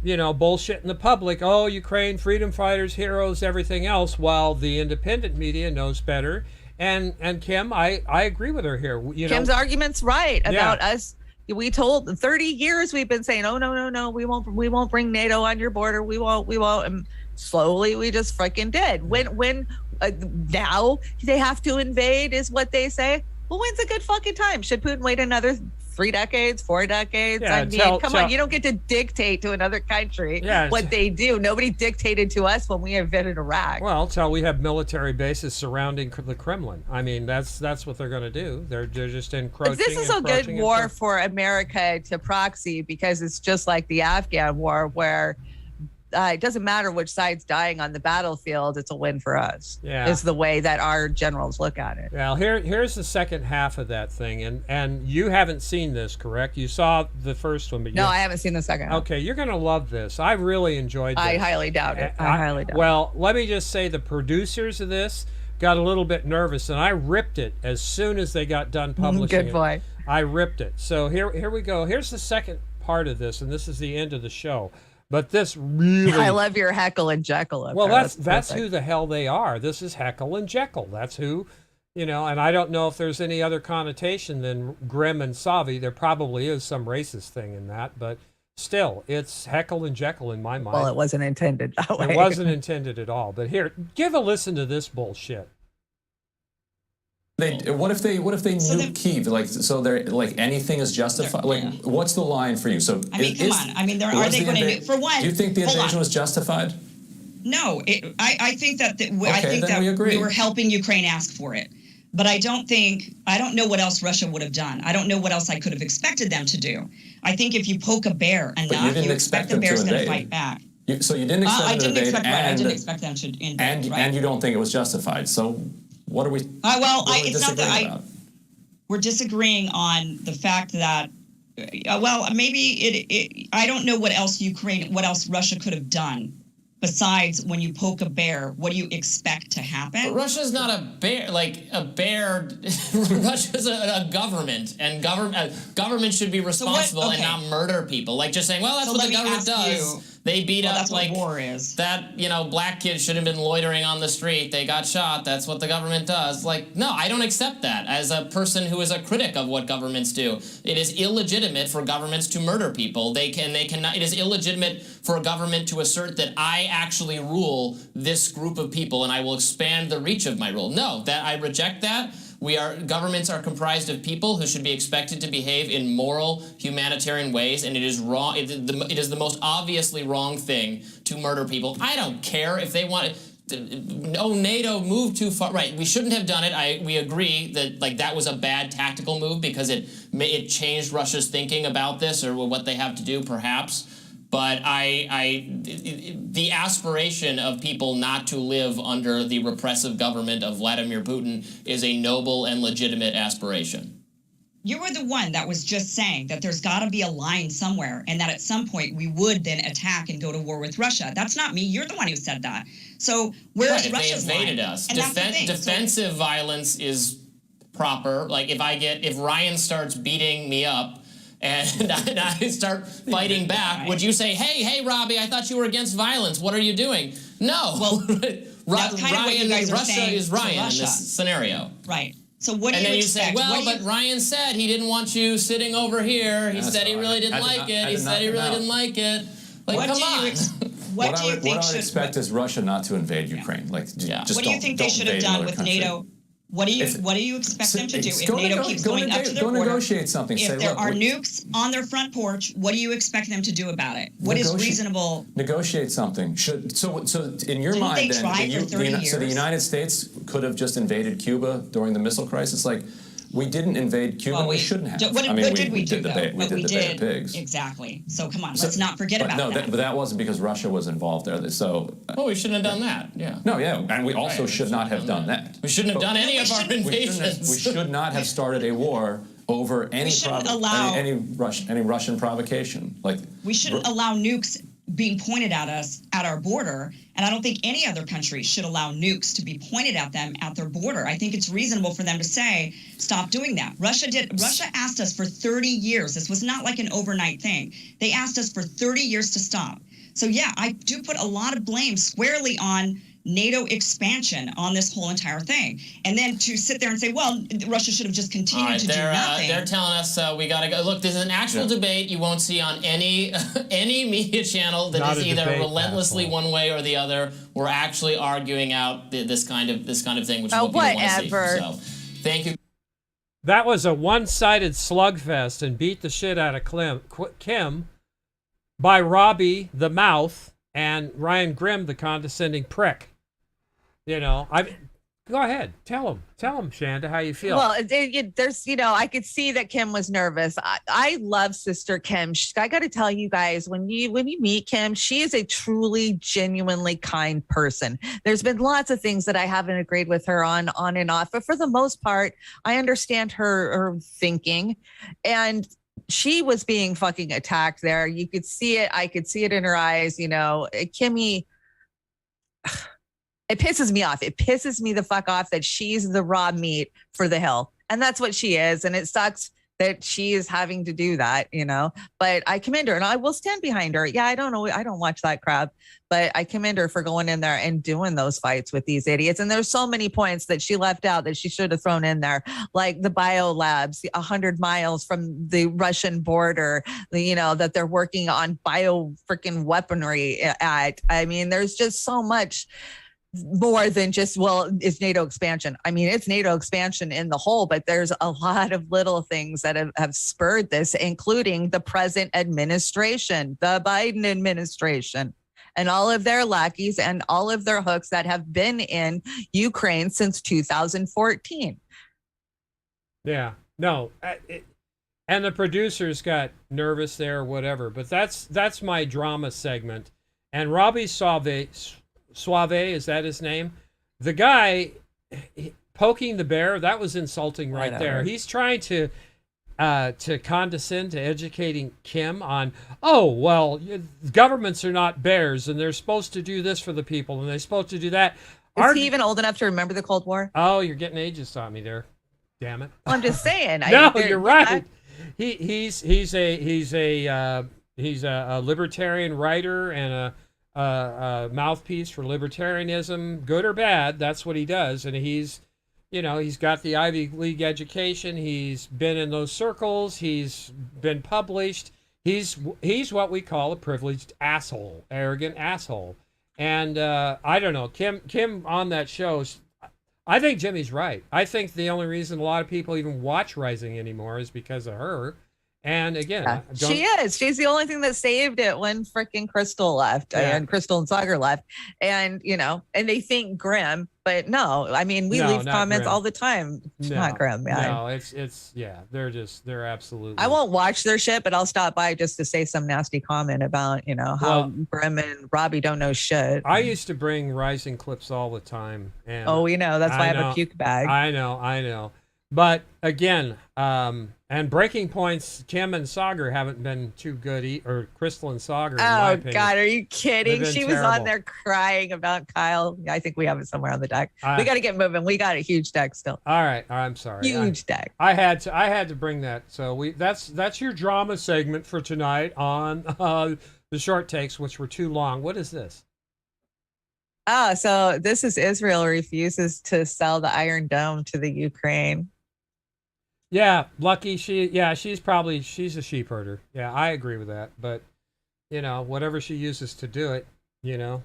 bullshitting the public. Oh, Ukraine, freedom fighters, heroes, everything else, while the independent media knows better. And Kim, I agree with her here. Kim's argument's right about us. We told 30 years we've been saying, oh no, we won't bring NATO on your border. We won't. And slowly we just freaking did. When now they have to invade is what they say. Well, when's a good fucking time? Should Putin wait another 3 decades, 4 decades? Yeah, I mean, come on, you don't get to dictate to another country what they do. Nobody dictated to us when we invaded Iraq. Well, till we have military bases surrounding the Kremlin. I mean, that's what they're going to do. They're just encroaching. But this is a good war for America to proxy because it's just like the Afghan war where it doesn't matter which side's dying on the battlefield, it's a win for us. Yeah. Is the way that our generals look at it. Well, here's the second half of that thing, and you haven't seen this, correct? You saw the first one, but no, I haven't seen the second half. Okay, you're going to love this. I really enjoyed this. I highly doubt it. Well, let me just say the producers of this got a little bit nervous, and I ripped it as soon as they got done publishing Good boy. I ripped it. So here we go. Here's the second part of this, and this is the end of the show. But this really... I love your Heckle and Jekyll. Well, that's who the hell they are. This is Heckle and Jekyll. That's who, You know, and I don't know if there's any other connotation than Grimm and Savi. There probably is some racist thing in that, but still, it's Heckle and Jekyll in my mind. Well, it wasn't intended that way. It wasn't intended at all. But here, give a listen to this bullshit. What if they nuke Kyiv? Like, so they're like anything is justified. Like, what's the line for you? So I mean, come on. I mean, are they going to? For one, do you think the invasion was justified? No, I think that we were helping Ukraine ask for it. But I don't know what else Russia would have done. I don't know what else I could have expected them to do. I think if you poke a bear enough, you expect the bear's going to fight back. So you didn't expect them to invade, I didn't expect them to invade. And you don't think it was justified. So what are we? It's not that we're disagreeing on the fact that. Maybe I don't know what else Russia could have done. Besides, when you poke a bear, what do you expect to happen? But Russia's not a bear. Like a bear, Russia's a government, and government should be responsible and not murder people. Like just saying, well, that's what the government does. They beat up that's like what war is. That black kid should have been loitering on the street. They got shot. That's what the government does. Like, no, I don't accept that as a person who is a critic of what governments do. It is illegitimate for governments to murder people. They cannot. It is illegitimate for a government to assert that I actually rule this group of people and I will expand the reach of my rule. No, that I reject that. Governments are comprised of people who should be expected to behave in moral, humanitarian ways, and it is wrong. It is the most obviously wrong thing to murder people. I don't care if they want. NATO moved too far. Right, we shouldn't have done it. We agree that that was a bad tactical move because it changed Russia's thinking about this or what they have to do, perhaps. But the aspiration of people not to live under the repressive government of Vladimir Putin is a noble and legitimate aspiration. You were the one that was just saying that there's got to be a line somewhere and that at some point we would then attack and go to war with Russia. That's not me. You're the one who said that. So where's Russia's line? They invaded us. Defensive violence is proper. Like if Ryan starts beating me up, and I start fighting back, would you say, hey, Robbie, I thought you were against violence. What are you doing? No. Well, Russia is Ryan in this scenario. Right. So what do you expect? And then you say, well, but Ryan said he didn't want you sitting over here. He said he really didn't like it. He said he really didn't like it. Like, come on. What do you think I would expect is Russia not to invade Ukraine. Like, just what do you think they should have done with NATO? What do you expect them to do if NATO keeps going up to their border? Go negotiate something. If there are nukes on their front porch, what do you expect them to do about it? What is reasonable? Negotiate something. So in your mind, then, so the United States could have just invaded Cuba during the missile crisis? Like, we didn't invade Cuba. Well, we shouldn't have. What did we do? We did the Bay of Pigs. Exactly. So come on, let's not forget about that. But that wasn't because Russia was involved there. So. Well, we shouldn't have done that. Yeah. No, yeah, and we also should not have done that. We shouldn't have done any of our invasions. We should not have started a war over any Russian provocation. Like we shouldn't allow nukes being pointed at us at our border, and I don't think any other country should allow nukes to be pointed at them at their border. I think it's reasonable for them to say, stop doing that. Russia asked us for 30 years. This was not like an overnight thing. They asked us for 30 years to stop. So yeah, I do put a lot of blame squarely on NATO expansion on this whole entire thing. And then to sit there and say, well, Russia should have just continued to do nothing. They're telling us we got to go. Look, this is an actual debate you won't see on any media channel that is either relentlessly one way or the other. We're actually arguing out this kind of thing, which is what people want to see. So, thank you. That was a one-sided slugfest and beat the shit out of Kim by Robbie the Mouth and Ryan Grimm the condescending prick. Go ahead, tell him, Chanda, how you feel. Well, there's, I could see that Kim was nervous. I love Sister Kim. I got to tell you guys, when you meet Kim, she is a truly, genuinely kind person. There's been lots of things that I haven't agreed with her on and off, but for the most part, I understand her thinking, and she was being fucking attacked there. You could see it. I could see it in her eyes. Kimmy, it pisses me off. It pisses me the fuck off that she's the raw meat for the Hill. And that's what she is. And it sucks that she is having to do that, you know, but I commend her and I will stand behind her. Yeah, I don't know. I don't watch that crap, but I commend her for going in there and doing those fights with these idiots. And there's so many points that she left out that she should have thrown in there, like the bio labs, 100 miles from the Russian border, you know, that they're working on bio freaking weaponry at. I mean, there's just so much more than just, well, it's NATO expansion. I mean, it's NATO expansion in the whole, but there's a lot of little things that have spurred this, including the present administration, the Biden administration, and all of their lackeys and all of their hooks that have been in Ukraine since 2014. Yeah, no. And the producers got nervous there or whatever, but that's my drama segment. And Robbie Suave, is that his name? The guy poking the bear, that was insulting right there. He's trying to condescend to educating Kim on, oh, well, governments are not bears and they're supposed to do this for the people and they're supposed to do that. Is he even old enough to remember the Cold War? Oh, you're getting ageist on me there. Damn it. Well, I'm just saying. No, you're right. He's a libertarian writer and a mouthpiece for libertarianism, good or bad. That's what he does, and he's got the Ivy League education. He's been in those circles. He's been published. He's what we call a privileged asshole, arrogant asshole. And I don't know, Kim on that show. I think Jimmy's right. I think the only reason a lot of people even watch Rising anymore is because of her. And again, she is. She's the only thing that saved it when freaking Crystal left and Crystal and Sagar left. And, you know, and they think grim, but no, I mean, we leave comments all the time. It's not grim. Yeah. No, it's they're absolutely. I won't watch their shit, but I'll stop by just to say some nasty comment about, you know, how Grim and Robbie don't know shit. I used to bring Rising clips all the time. And we know. That's why I have a puke bag. I know. But again, and Breaking Point's Kim and Sagar haven't been too good, or Crystal and Sagar. Oh God, are you kidding? She was on there crying about Kyle. I think we have it somewhere on the deck. We got to get moving. We got a huge deck still. All right, I'm sorry. Huge deck. I had to bring that. So that's your drama segment for tonight on the short takes, which were too long. What is this? Oh, so this is Israel refuses to sell the Iron Dome to the Ukraine. Yeah, lucky she's a sheep herder. Yeah, I agree with that. But, you know, whatever she uses to do it, you know.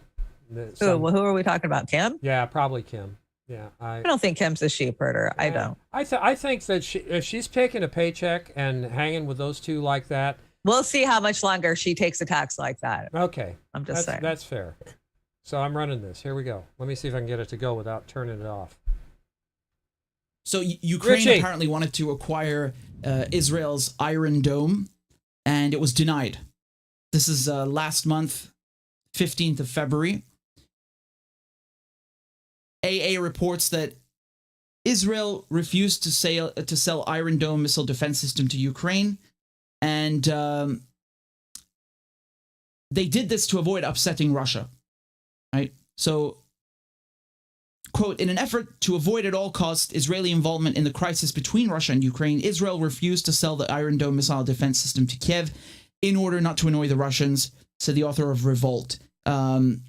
Who are we talking about? Kim? Yeah, probably Kim. Yeah, I don't think Kim's a sheep herder. I don't. I think that if she's taking a paycheck and hanging with those two like that. We'll see how much longer she takes a tax like that. Okay. I'm just saying. That's fair. So I'm running this. Here we go. Let me see if I can get it to go without turning it off. So Ukraine apparently wanted to acquire Israel's Iron Dome, and it was denied. This is last month, 15th of February. AA reports that Israel refused to sell Iron Dome missile defense system to Ukraine, and they did this to avoid upsetting Russia. Right? So, quote, in an effort to avoid at all costs Israeli involvement in the crisis between Russia and Ukraine, Israel refused to sell the Iron Dome missile defense system to Kiev in order not to annoy the Russians, said the author of Revolt. And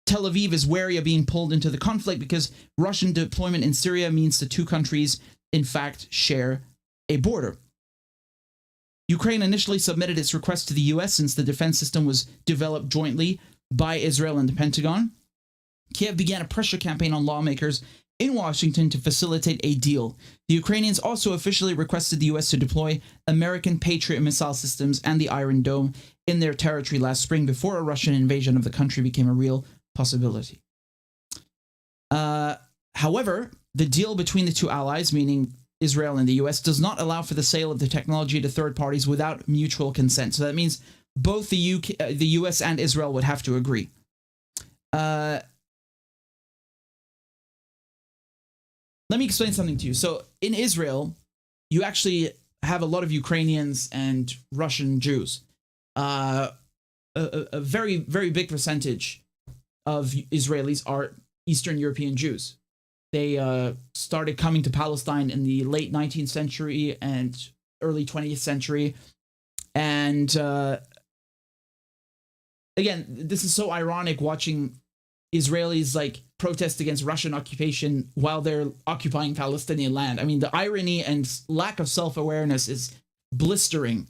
Tel Aviv is wary of being pulled into the conflict because Russian deployment in Syria means the two countries, in fact, share a border. Ukraine initially submitted its request to the U.S. since the defense system was developed jointly by Israel and the Pentagon. Kiev began a pressure campaign on lawmakers in Washington to facilitate a deal. The Ukrainians also officially requested the U.S. to deploy American Patriot missile systems and the Iron Dome in their territory last spring before a Russian invasion of the country became a real possibility. However, the deal between the two allies, meaning Israel and the U.S., does not allow for the sale of the technology to third parties without mutual consent. So that means both the U.S. and Israel would have to agree. Let me explain something to you. So in Israel, you actually have a lot of Ukrainians and Russian Jews. A very, very big percentage of Israelis are Eastern European Jews. They started coming to Palestine in the late 19th century and early 20th century. And again, this is so ironic watching Israelis like protest against Russian occupation while they're occupying Palestinian land. I mean, the irony and lack of self-awareness is blistering.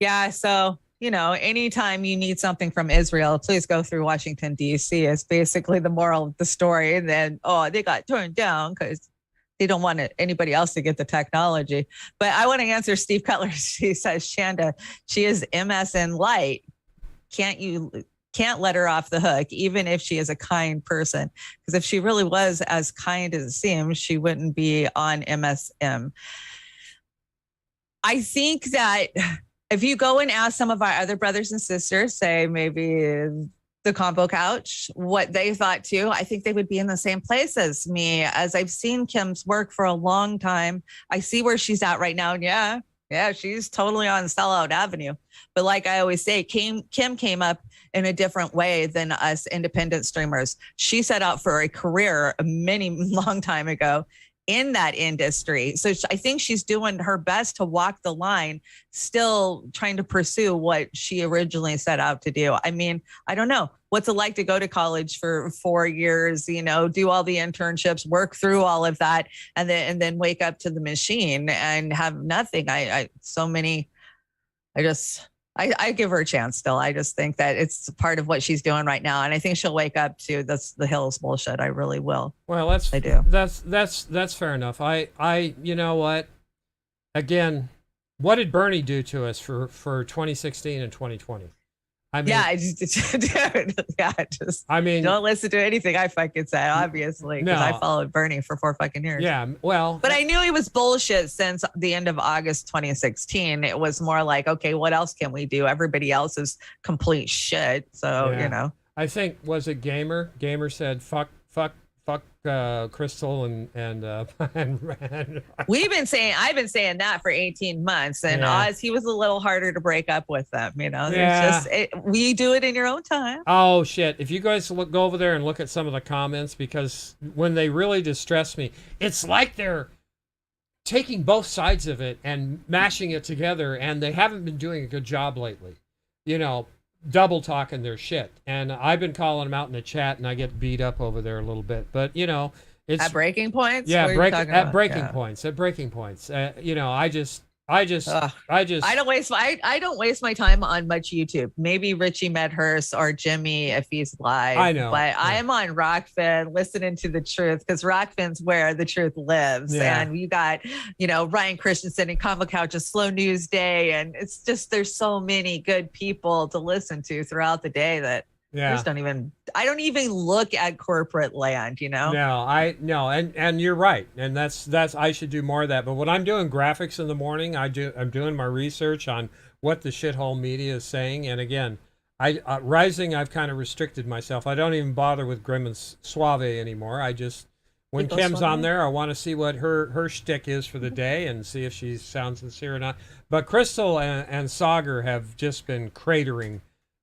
Yeah, so, you know, anytime you need something from Israel, please go through Washington, D.C. is basically the moral of the story. And then, oh, they got turned down because they don't want anybody else to get the technology. But I want to answer Steve Cutler. She says, Chanda, she is MSN light. Can't let her off the hook, even if she is a kind person. Because if she really was as kind as it seems, she wouldn't be on MSM. I think that if you go and ask some of our other brothers and sisters, say maybe the combo couch, what they thought too, I think they would be in the same place as me. As I've seen Kim's work for a long time, I see where she's at right now. And yeah, she's totally on Sellout Avenue. But like I always say, Kim came up in a different way than us independent streamers. She set out for a career long time ago in that industry. So I think she's doing her best to walk the line, still trying to pursue what she originally set out to do. I mean, I don't know. What's it like to go to college for 4 years, you know, do all the internships, work through all of that, and then wake up to the machine and have nothing. I give her a chance still. I just think that it's part of what she's doing right now. And I think she'll wake up to the Hills bullshit. I really will. Well, I do. That's fair enough. I you know what? Again, what did Bernie do to us for 2016 and 2020? I mean, I mean, don't listen to anything I fucking said, obviously, because I followed Bernie for 4 fucking years. Yeah, well, but I knew he was bullshit since the end of August 2016. It was more like, okay, what else can we do? Everybody else is complete shit. So you know, I think was it Gamer? Gamer said, "Fuck Crystal and I've been saying that for 18 months, and Oz, he was a little harder to break up with them. You know, we do it in your own time. Oh shit! If you guys go over there and look at some of the comments, because when they really distress me, it's like they're taking both sides of it and mashing it together, and they haven't been doing a good job lately. You know, double talking their shit, and I've been calling them out in the chat, and I get beat up over there a little bit. But you know, it's at breaking points. Yeah, at breaking points. At breaking points. You know, I don't waste my time on much YouTube. Maybe Richie Medhurst or Jimmy if he's live. I know, but I am on Rockfin listening to the truth, because Rockfin's where the truth lives. And you got, you know, Ryan Christensen and Combo Couch's Slow News Day, and it's just there's so many good people to listen to throughout the day that I don't even look at corporate land, you know? No, and you're right. And that's I should do more of that. But when I'm doing graphics in the morning, I'm doing my research on what the shithole media is saying. And again, Rising, I've kind of restricted myself. I don't even bother with Grim and Suave anymore. When Kim's on there, I want to see what her shtick is for the day and see if she sounds sincere or not. But Crystal and Sagar have just been cratering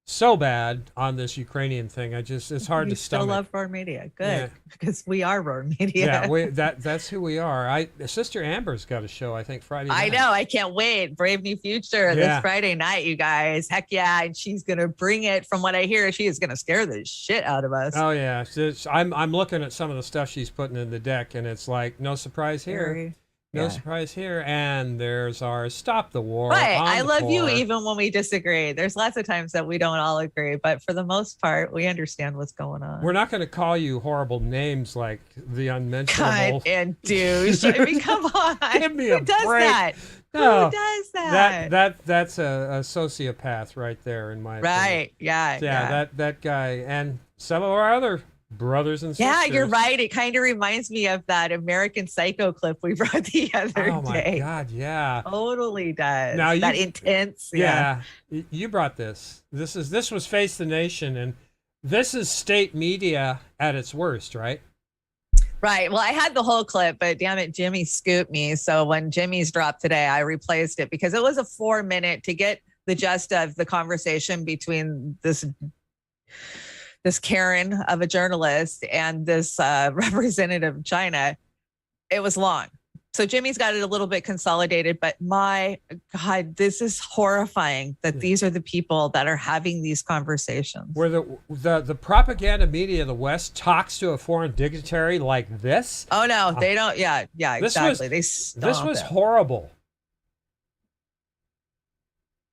so bad on this Ukrainian thing. It's hard to stomach. Still love Roar Media. Good. Because we are Roar Media. Yeah, that's who we are. Sister Amber's got a show, I think, Friday night. I know. I can't wait. Brave New Future this Friday night, you guys. Heck yeah. And she's going to bring it. From what I hear, she is going to scare the shit out of us. Oh, yeah. I'm looking at some of the stuff she's putting in the deck, and it's like, no surprise here. No surprise here. And there's our Stop the War. Right. I love you even when we disagree. There's lots of times that we don't all agree, but for the most part, we understand what's going on. We're not going to call you horrible names like the unmentionable. God and douche. I mean, come on. Give me a break. Who does that? No, who does that? That's a sociopath right there, in my opinion. Right. Yeah. That guy and some of our other brothers and sisters. Yeah, you're right. It kind of reminds me of that American Psycho clip we brought the other day. Oh my God, yeah. Totally does. Now that intense. Yeah. You brought this. This was Face the Nation, and this is state media at its worst, right? Right. Well, I had the whole clip, but damn it, Jimmy scooped me. So when Jimmy's dropped today, I replaced it because it was a 4-minute to get the gist of the conversation between this this Karen of a journalist and this representative of China, it was long. So Jimmy's got it a little bit consolidated, but my God, this is horrifying that these are the people that are having these conversations. Where the propaganda media of the West talks to a foreign dignitary like this? Oh no, they don't. Yeah, exactly. This was horrible.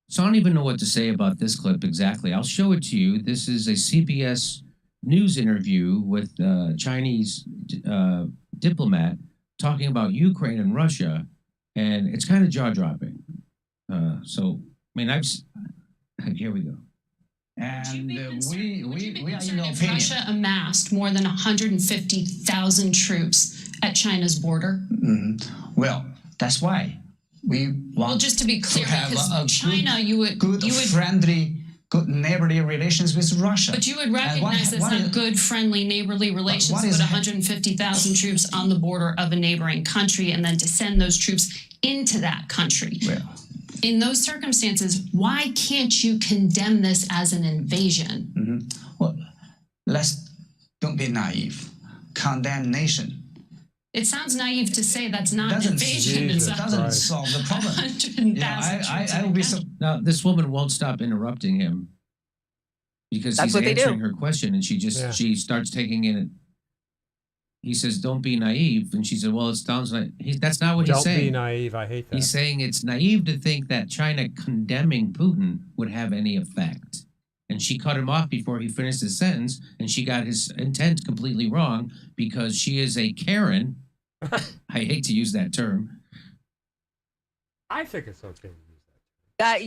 So I don't even know what to say about this clip exactly. I'll show it to you. This is a CBS News interview with a Chinese diplomat talking about Ukraine and Russia, and it's kind of jaw-dropping. Here we go. And we are in the opinion. Russia amassed more than 150,000 troops at China's border. Well, that's why we want just to be clear, to have because China, you would friendly, good neighborly relations with Russia. But you would recognize that's not good, friendly, neighborly relations to put 150,000 troops on the border of a neighboring country and then to send those troops into that country. Well, in those circumstances, why can't you condemn this as an invasion? Well, don't be naive. Condemnation. It sounds naive to say that's not an invasion. It doesn't solve the problem. I will be now. This woman won't stop interrupting him because he's answering her question, and she starts taking in. He says, "Don't be naive," and she said, "Well, it sounds like that's not what he's saying." Don't be naive. I hate that. He's saying it's naive to think that China condemning Putin would have any effect. And she cut him off before he finished his sentence, and she got his intent completely wrong because she is a Karen. I hate to use that term. I think it's okay to use that.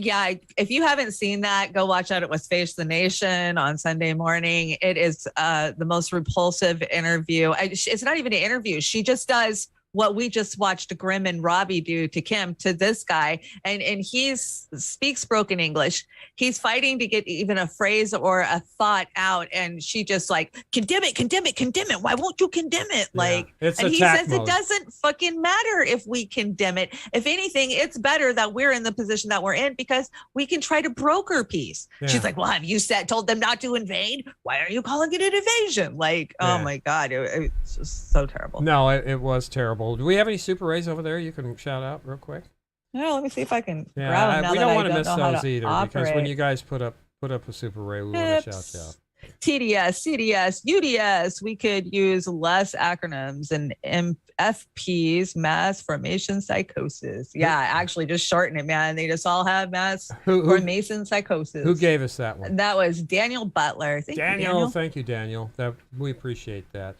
If you haven't seen that, go watch that. It was Face the Nation on Sunday morning. It is the most repulsive interview. It's not even an interview. She just does what we just watched Grim and Robbie do to Kim, to this guy. And he speaks broken English. He's fighting to get even a phrase or a thought out. And she just like, condemn it, condemn it, condemn it. Why won't you condemn it? Like, and he says it doesn't fucking matter if we condemn it. If anything, it's better that we're in the position that we're in because we can try to broker peace. Yeah. She's like, well, have you told them not to invade? Why are you calling it an invasion? Like, oh my God, it's just so terrible. No, it was terrible. Do we have any Super Rays over there you can shout out real quick? No, let me see if I can grab them now. We don't want to miss those either because when you guys put up a Super Ray, we want to shout out. TDS, CDS, UDS. We could use less acronyms and MFPs, mass formation psychosis. Yeah, actually just shorten it, man. They just all have mass formation psychosis. Who gave us that one? That was Daniel Butler. Thank you, Daniel. We appreciate that.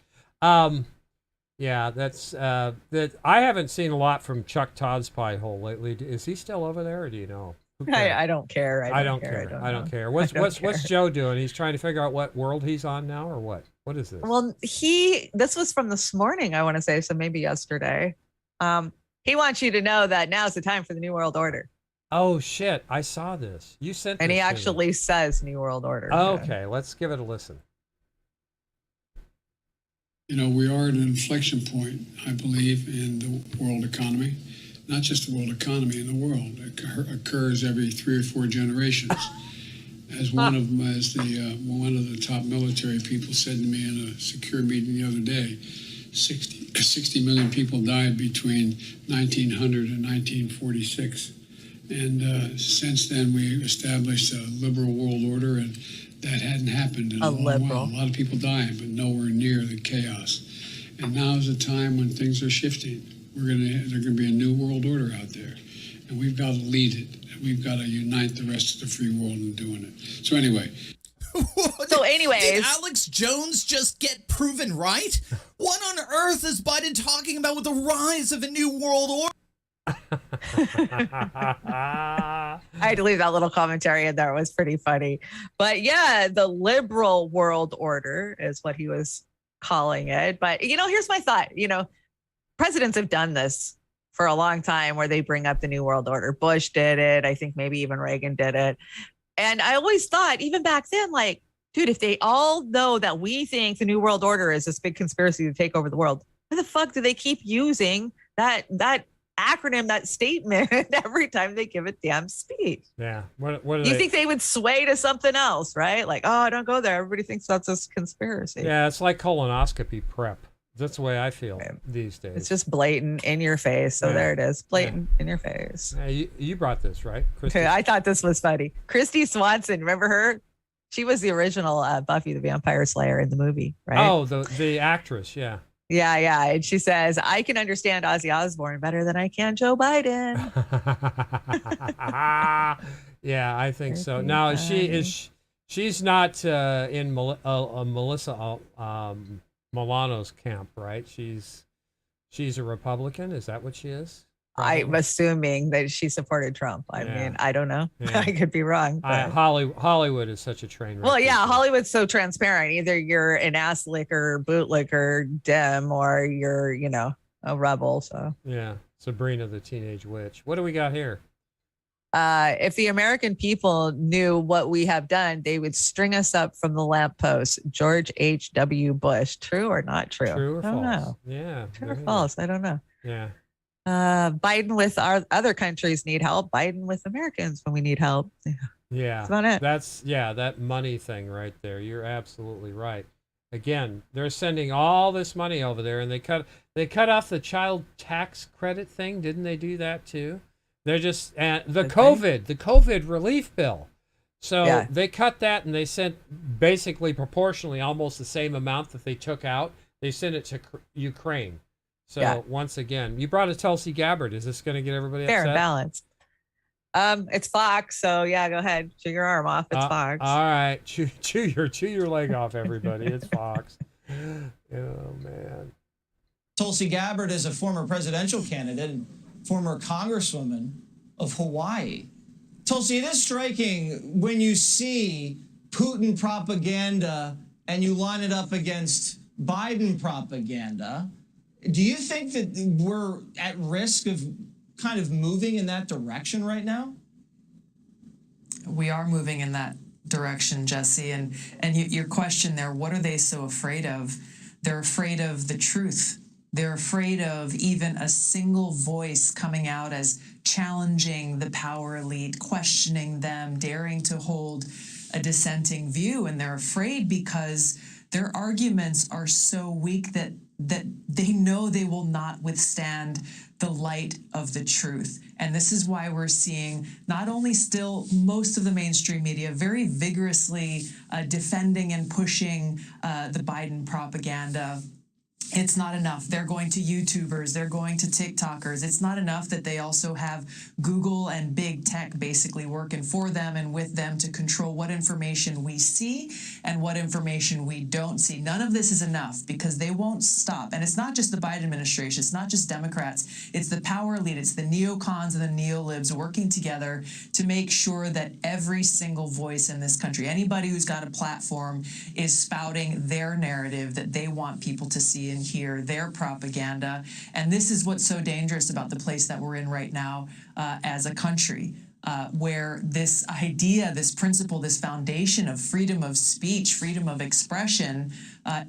Yeah, that's that. I haven't seen a lot from Chuck Todd's pie hole lately. Is he still over there, or do you know? I don't care. I don't care. What's Joe doing? He's trying to figure out what world he's on now, or what? What is this? Well, this was from this morning, I want to say, so maybe yesterday. He wants you to know that now's the time for the New World Order. Oh shit! I saw this. You sent. And this he actually says New World Order. Okay, let's give it a listen. You know, we are at an inflection point, I believe, in the world economy. Not just the world economy, in the world. It occurs every 3 or 4 generations. As one of the top military people said to me in a secure meeting the other day, 60 million people died between 1900 and 1946. And since then, we established a liberal world order, and that hadn't happened in a long while. A lot of people dying, but nowhere near the chaos. And now is a time when things are shifting. There's going to be a new world order out there, and we've got to lead it. And we've got to unite the rest of the free world in doing it. So anyway. Did Alex Jones just get proven right? What on earth is Biden talking about with the rise of a new world order? I had to leave that little commentary in there. It was pretty funny. But yeah, the liberal world order is what he was calling it. But, here's my thought. Presidents have done this for a long time where they bring up the New World Order. Bush did it. I think maybe even Reagan did it. And I always thought, even back then, like, dude, if they all know that we think the New World Order is this big conspiracy to take over the world, why the fuck do they keep using that acronym that statement every time they give a damn speech. Yeah. What do You think they would sway to something else, right? Like, oh, don't go there. Everybody thinks that's a conspiracy. Yeah, it's like colonoscopy prep. That's the way I feel these days. It's just blatant in your face. So there it is. Blatant in your face. Yeah, you brought this, right? Okay, I thought this was funny. Christy Swanson, remember her? She was the original Buffy the Vampire Slayer in the movie, right? Oh, the actress, yeah. Yeah. And she says, I can understand Ozzy Osbourne better than I can Joe Biden. Yeah, I think so. Now, she's not in Melissa Milano's camp, right? She's a Republican. Is that what she is? Probably. I'm assuming that she supported Trump. I mean, I don't know. Yeah. I could be wrong. But... Hollywood is such a train wreck. Well, yeah, Hollywood's so transparent. Either you're an ass licker, bootlicker, Dem, or you're, a rebel. So yeah, Sabrina the Teenage Witch. What do we got here? If the American people knew what we have done, they would string us up from the lamppost. George H.W. Bush. True or not true? True or false? Know. Yeah. True or false? I don't know. Yeah. Biden with our other countries need help. Biden with Americans when we need help. Yeah. That's about it. That's that money thing right there. You're absolutely right. Again, they're sending all this money over there, and they cut off the child tax credit thing. Didn't they do that too? They're just the COVID relief bill. So they cut that, and they sent basically proportionally almost the same amount that they took out. They sent it to Ukraine. So once again, you brought a Tulsi Gabbard. Is this going to get everybody fair upset? and balanced? It's Fox. So yeah, go ahead, chew your arm off. It's Fox. All right, chew your leg off, everybody. It's Fox. Oh man. Tulsi Gabbard is a former presidential candidate and former congresswoman of Hawaii. Tulsi, it is striking when you see Putin propaganda and you line it up against Biden propaganda. Do you think that we're at risk of kind of moving in that direction right now? We are moving in that direction, Jesse. And your question there, what are they so afraid of? They're afraid of the truth. They're afraid of even a single voice coming out as challenging the power elite, questioning them, daring to hold a dissenting view. And they're afraid because their arguments are so weak that they know they will not withstand the light of the truth. And this is why we're seeing not only still most of the mainstream media very vigorously defending and pushing the Biden propaganda. It's not enough. They're going to YouTubers. They're going to TikTokers. It's not enough that they also have Google and big tech basically working for them and with them to control what information we see and what information we don't see. None of this is enough because they won't stop. And it's not just the Biden administration. It's not just Democrats. It's the power elite. It's the neocons and the neolibs working together to make sure that every single voice in this country, anybody who's got a platform, is spouting their narrative that they want people to see and hear, their propaganda. And this is what's so dangerous about the place that we're in right now as a country, where this idea, this principle, this foundation of freedom of speech, freedom of expression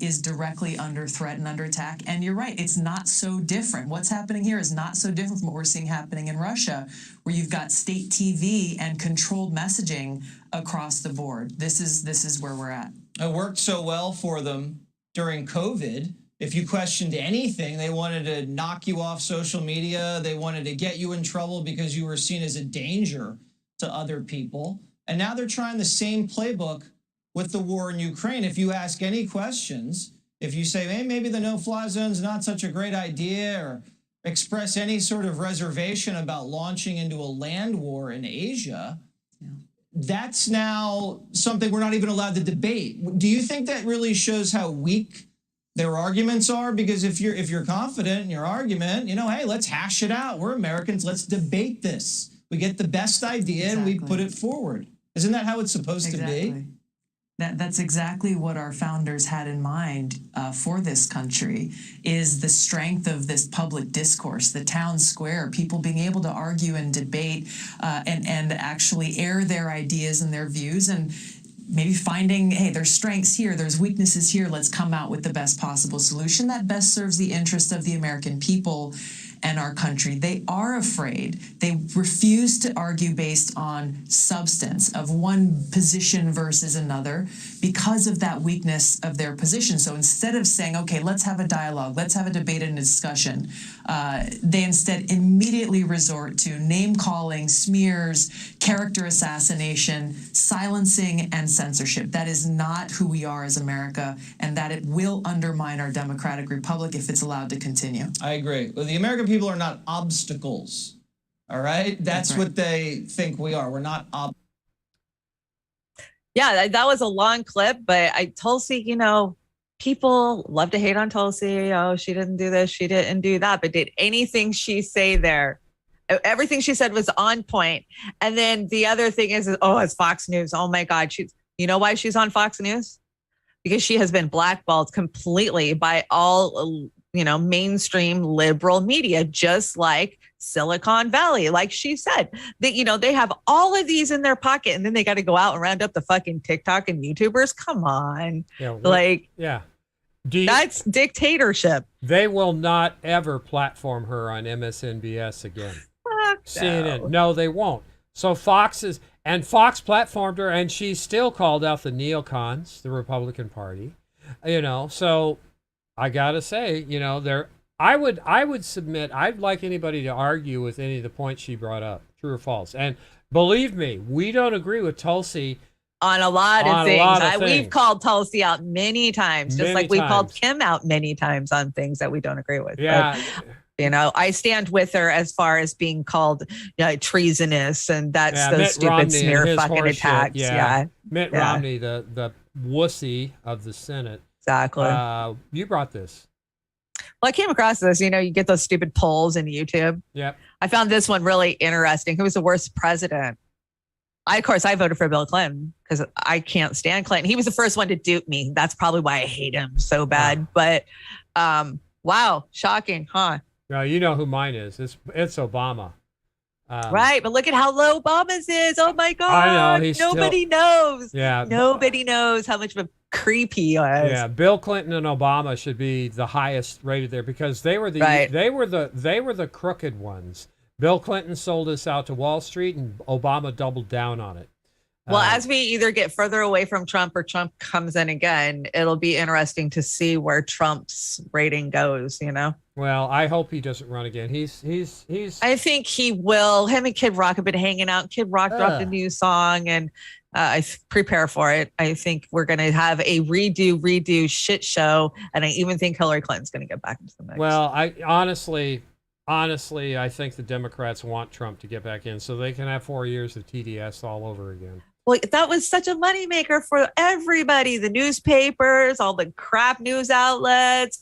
is directly under threat and under attack. And you're right, it's not so different. What's happening here is not so different from what we're seeing happening in Russia, where you've got state TV and controlled messaging across the board. This is where we're at. It worked so well for them during COVID. If you questioned anything, they wanted to knock you off social media. They wanted to get you in trouble because you were seen as a danger to other people. And now they're trying the same playbook with the war in Ukraine. If you ask any questions, if you say, hey, maybe the no-fly zone is not such a great idea, or express any sort of reservation about launching into a land war in Asia, that's now something we're not even allowed to debate. Do you think that really shows how weak their arguments are? Because if you're confident in your argument, hey, let's hash it out. We're Americans. Let's debate this. We get the best idea and we put it forward. Isn't that how it's supposed to be? That's exactly what our founders had in mind for this country, is the strength of this public discourse, the town square, people being able to argue and debate and actually air their ideas and their views. And maybe finding, hey, there's strengths here, there's weaknesses here, let's come out with the best possible solution that best serves the interest of the American people and our country. They are afraid. They refuse to argue based on substance of one position versus another because of that weakness of their position. So instead of saying, okay, let's have a dialogue, let's have a debate and a discussion, they instead immediately resort to name calling, smears, character assassination, silencing, and censorship. That is not who we are as America, and that it will undermine our democratic republic if it's allowed to continue. I agree. Well, the American people are not obstacles. All right? That's right. what they think we are. We're not obstacles. Yeah, that was a long clip, but Tulsi, you know, people love to hate on Tulsi. Oh, she didn't do this, she didn't do that. But did anything she say there? Everything she said was on point. And then the other thing is, it's Fox News. Oh my God. You know why she's on Fox News? Because she has been blackballed completely by all, mainstream liberal media, just like Silicon Valley. Like she said, that, they have all of these in their pocket, and then they got to go out and round up the fucking TikTok and YouTubers. Come on. Yeah. That's dictatorship. They will not ever platform her on MSNBS again. CNN. No, they won't. So Fox platformed her, and she still called out the neocons, the Republican Party. So I gotta say, I would submit, I'd like anybody to argue with any of the points she brought up, true or false. And believe me, we don't agree with Tulsi on a lot of things. We've called Tulsi out many times, just like we've called Kim out many times on things that we don't agree with. Yeah. But, I stand with her as far as being called treasonous, and that's those Mitt stupid Romney smear fucking horseshit. attacks. Yeah. Mitt Romney, the wussy of the Senate. Exactly. You brought this. Well, I came across this. You get those stupid polls in YouTube. Yep. I found this one really interesting. Who was the worst president? I voted for Bill Clinton because I can't stand Clinton. He was the first one to dupe me. That's probably why I hate him so bad. Yeah. But wow, shocking, huh? No, you know who mine is. It's Obama. Right, but look at how low Obama's is. Oh my God! I know. Nobody knows. Yeah, nobody knows how much of a creep he was. Yeah, Bill Clinton and Obama should be the highest rated there because they were the they were the crooked ones. Bill Clinton sold us out to Wall Street, and Obama doubled down on it. Well, as we either get further away from Trump or Trump comes in again, it'll be interesting to see where Trump's rating goes, Well, I hope he doesn't run again. He's I think he will. Him and Kid Rock have been hanging out. Kid Rock dropped a new song, and I prepare for it. I think we're going to have a redo shit show, and I even think Hillary Clinton's going to get back into the mix. Well, I honestly, I think the Democrats want Trump to get back in so they can have 4 years of TDS all over again. Well, that was such a moneymaker for everybody, the newspapers, all the crap news outlets.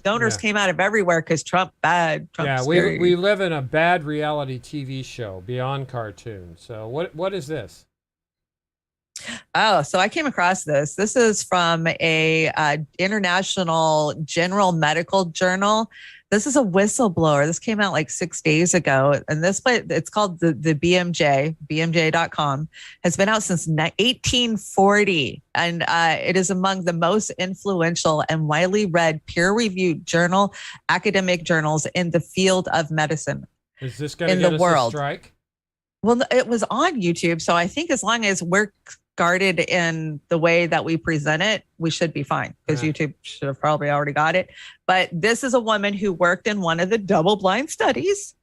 Donors came out of everywhere because Trump bad. Trump's we live in a bad reality TV show beyond cartoons. So what is this? Oh, so I came across this. This is from a international general medical journal. This is a whistleblower. This came out like 6 days ago. And it's called the BMJ, BMJ.com, has been out since 1840. And it is among the most influential and widely read peer-reviewed academic journals in the field of medicine. Is this going to get us a strike? Well, it was on YouTube. So I think as long as we're guarded in the way that we present it, we should be fine because YouTube should have probably already got it. But this is a woman who worked in one of the double-blind studies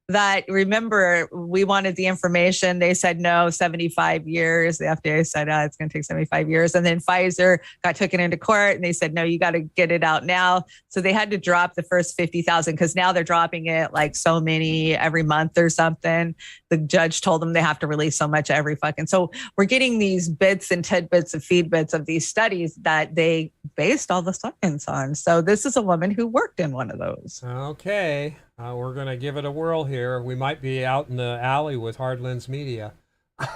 that, remember, we wanted the information. They said no, 75 years. The FDA said it's going to take 75 years. And then Pfizer got taken into court and they said, no, you got to get it out now. So they had to drop the first 50,000 because now they're dropping it like so many every month or something. The judge told them they have to release so much every fucking. So we're getting these bits and tidbits of feedbits of these studies that they based all the science on. So this is a woman who worked in one of those. Okay. We're going to give it a whirl here. We might be out in the alley with Hardlands Media. At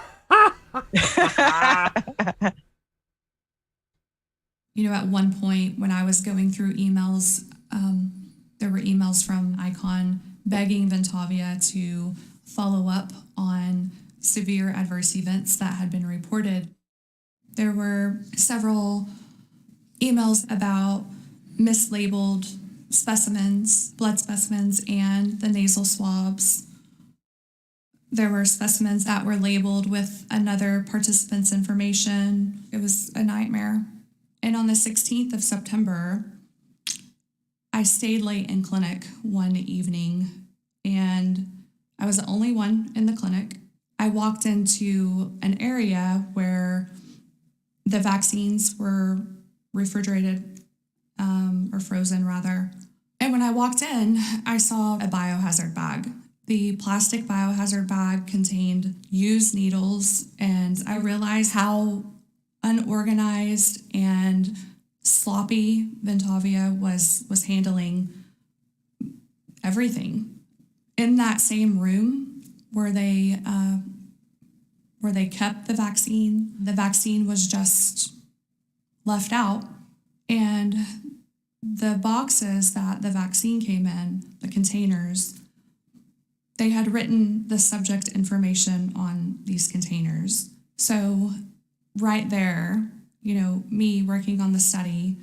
one point when I was going through emails, there were emails from ICON begging Ventavia to follow up on severe adverse events that had been reported. There were several emails about mislabeled specimens, blood specimens, and the nasal swabs. There were specimens that were labeled with another participant's information. It was a nightmare. And on the 16th of September, I stayed late in clinic one evening, and I was the only one in the clinic. I walked into an area where the vaccines were refrigerated, or frozen rather. And when I walked in, I saw a biohazard bag. The plastic biohazard bag contained used needles, and I realized how unorganized and sloppy Ventavia was handling everything. In that same room where they kept the vaccine was just left out, and the boxes that the vaccine came in, the containers, they had written the subject information on these containers. So right there, me working on the study,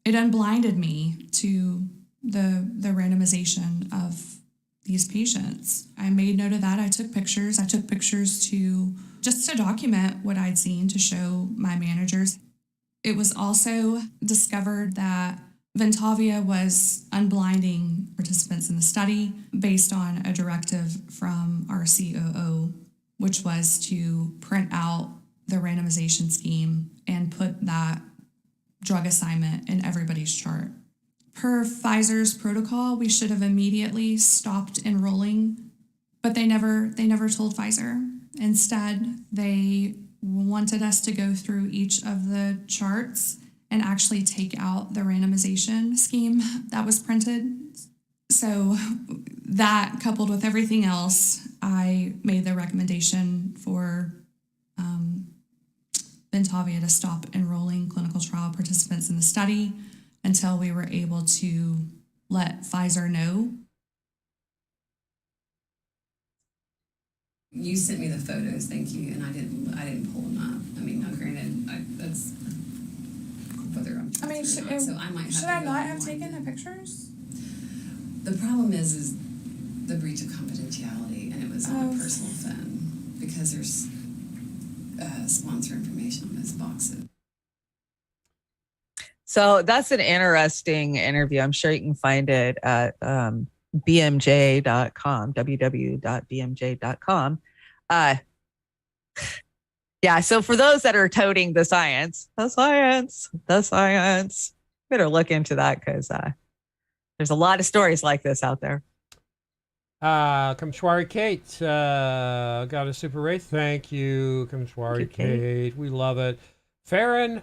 it unblinded me to the randomization of these patients. I made note of that. I took pictures just to document what I'd seen to show my managers. It was also discovered that Ventavia was unblinding participants in the study based on a directive from our COO, which was to print out the randomization scheme and put that drug assignment in everybody's chart. Per Pfizer's protocol, we should have immediately stopped enrolling, but they never told Pfizer. Instead, they wanted us to go through each of the charts and actually take out the randomization scheme that was printed. So that, coupled with everything else, I made the recommendation for Ventavia to stop enrolling clinical trial participants in the study until we were able to let Pfizer know. You sent me the photos, thank you, and I didn't pull them up. I mean, now granted, that's whether I'm. I mean, so I might have should to I go not have online. taken the pictures? The problem is the breach of confidentiality, and it was on a personal phone because there's sponsor information on those boxes. So that's an interesting interview. I'm sure you can find it at bmj.com, www.bmj.com. Yeah, so for those that are toting the science, better look into that because there's a lot of stories like this out there. Kamshwari Kate got a super rate. Thank you, Kamshwari Kate. We love it. Farron,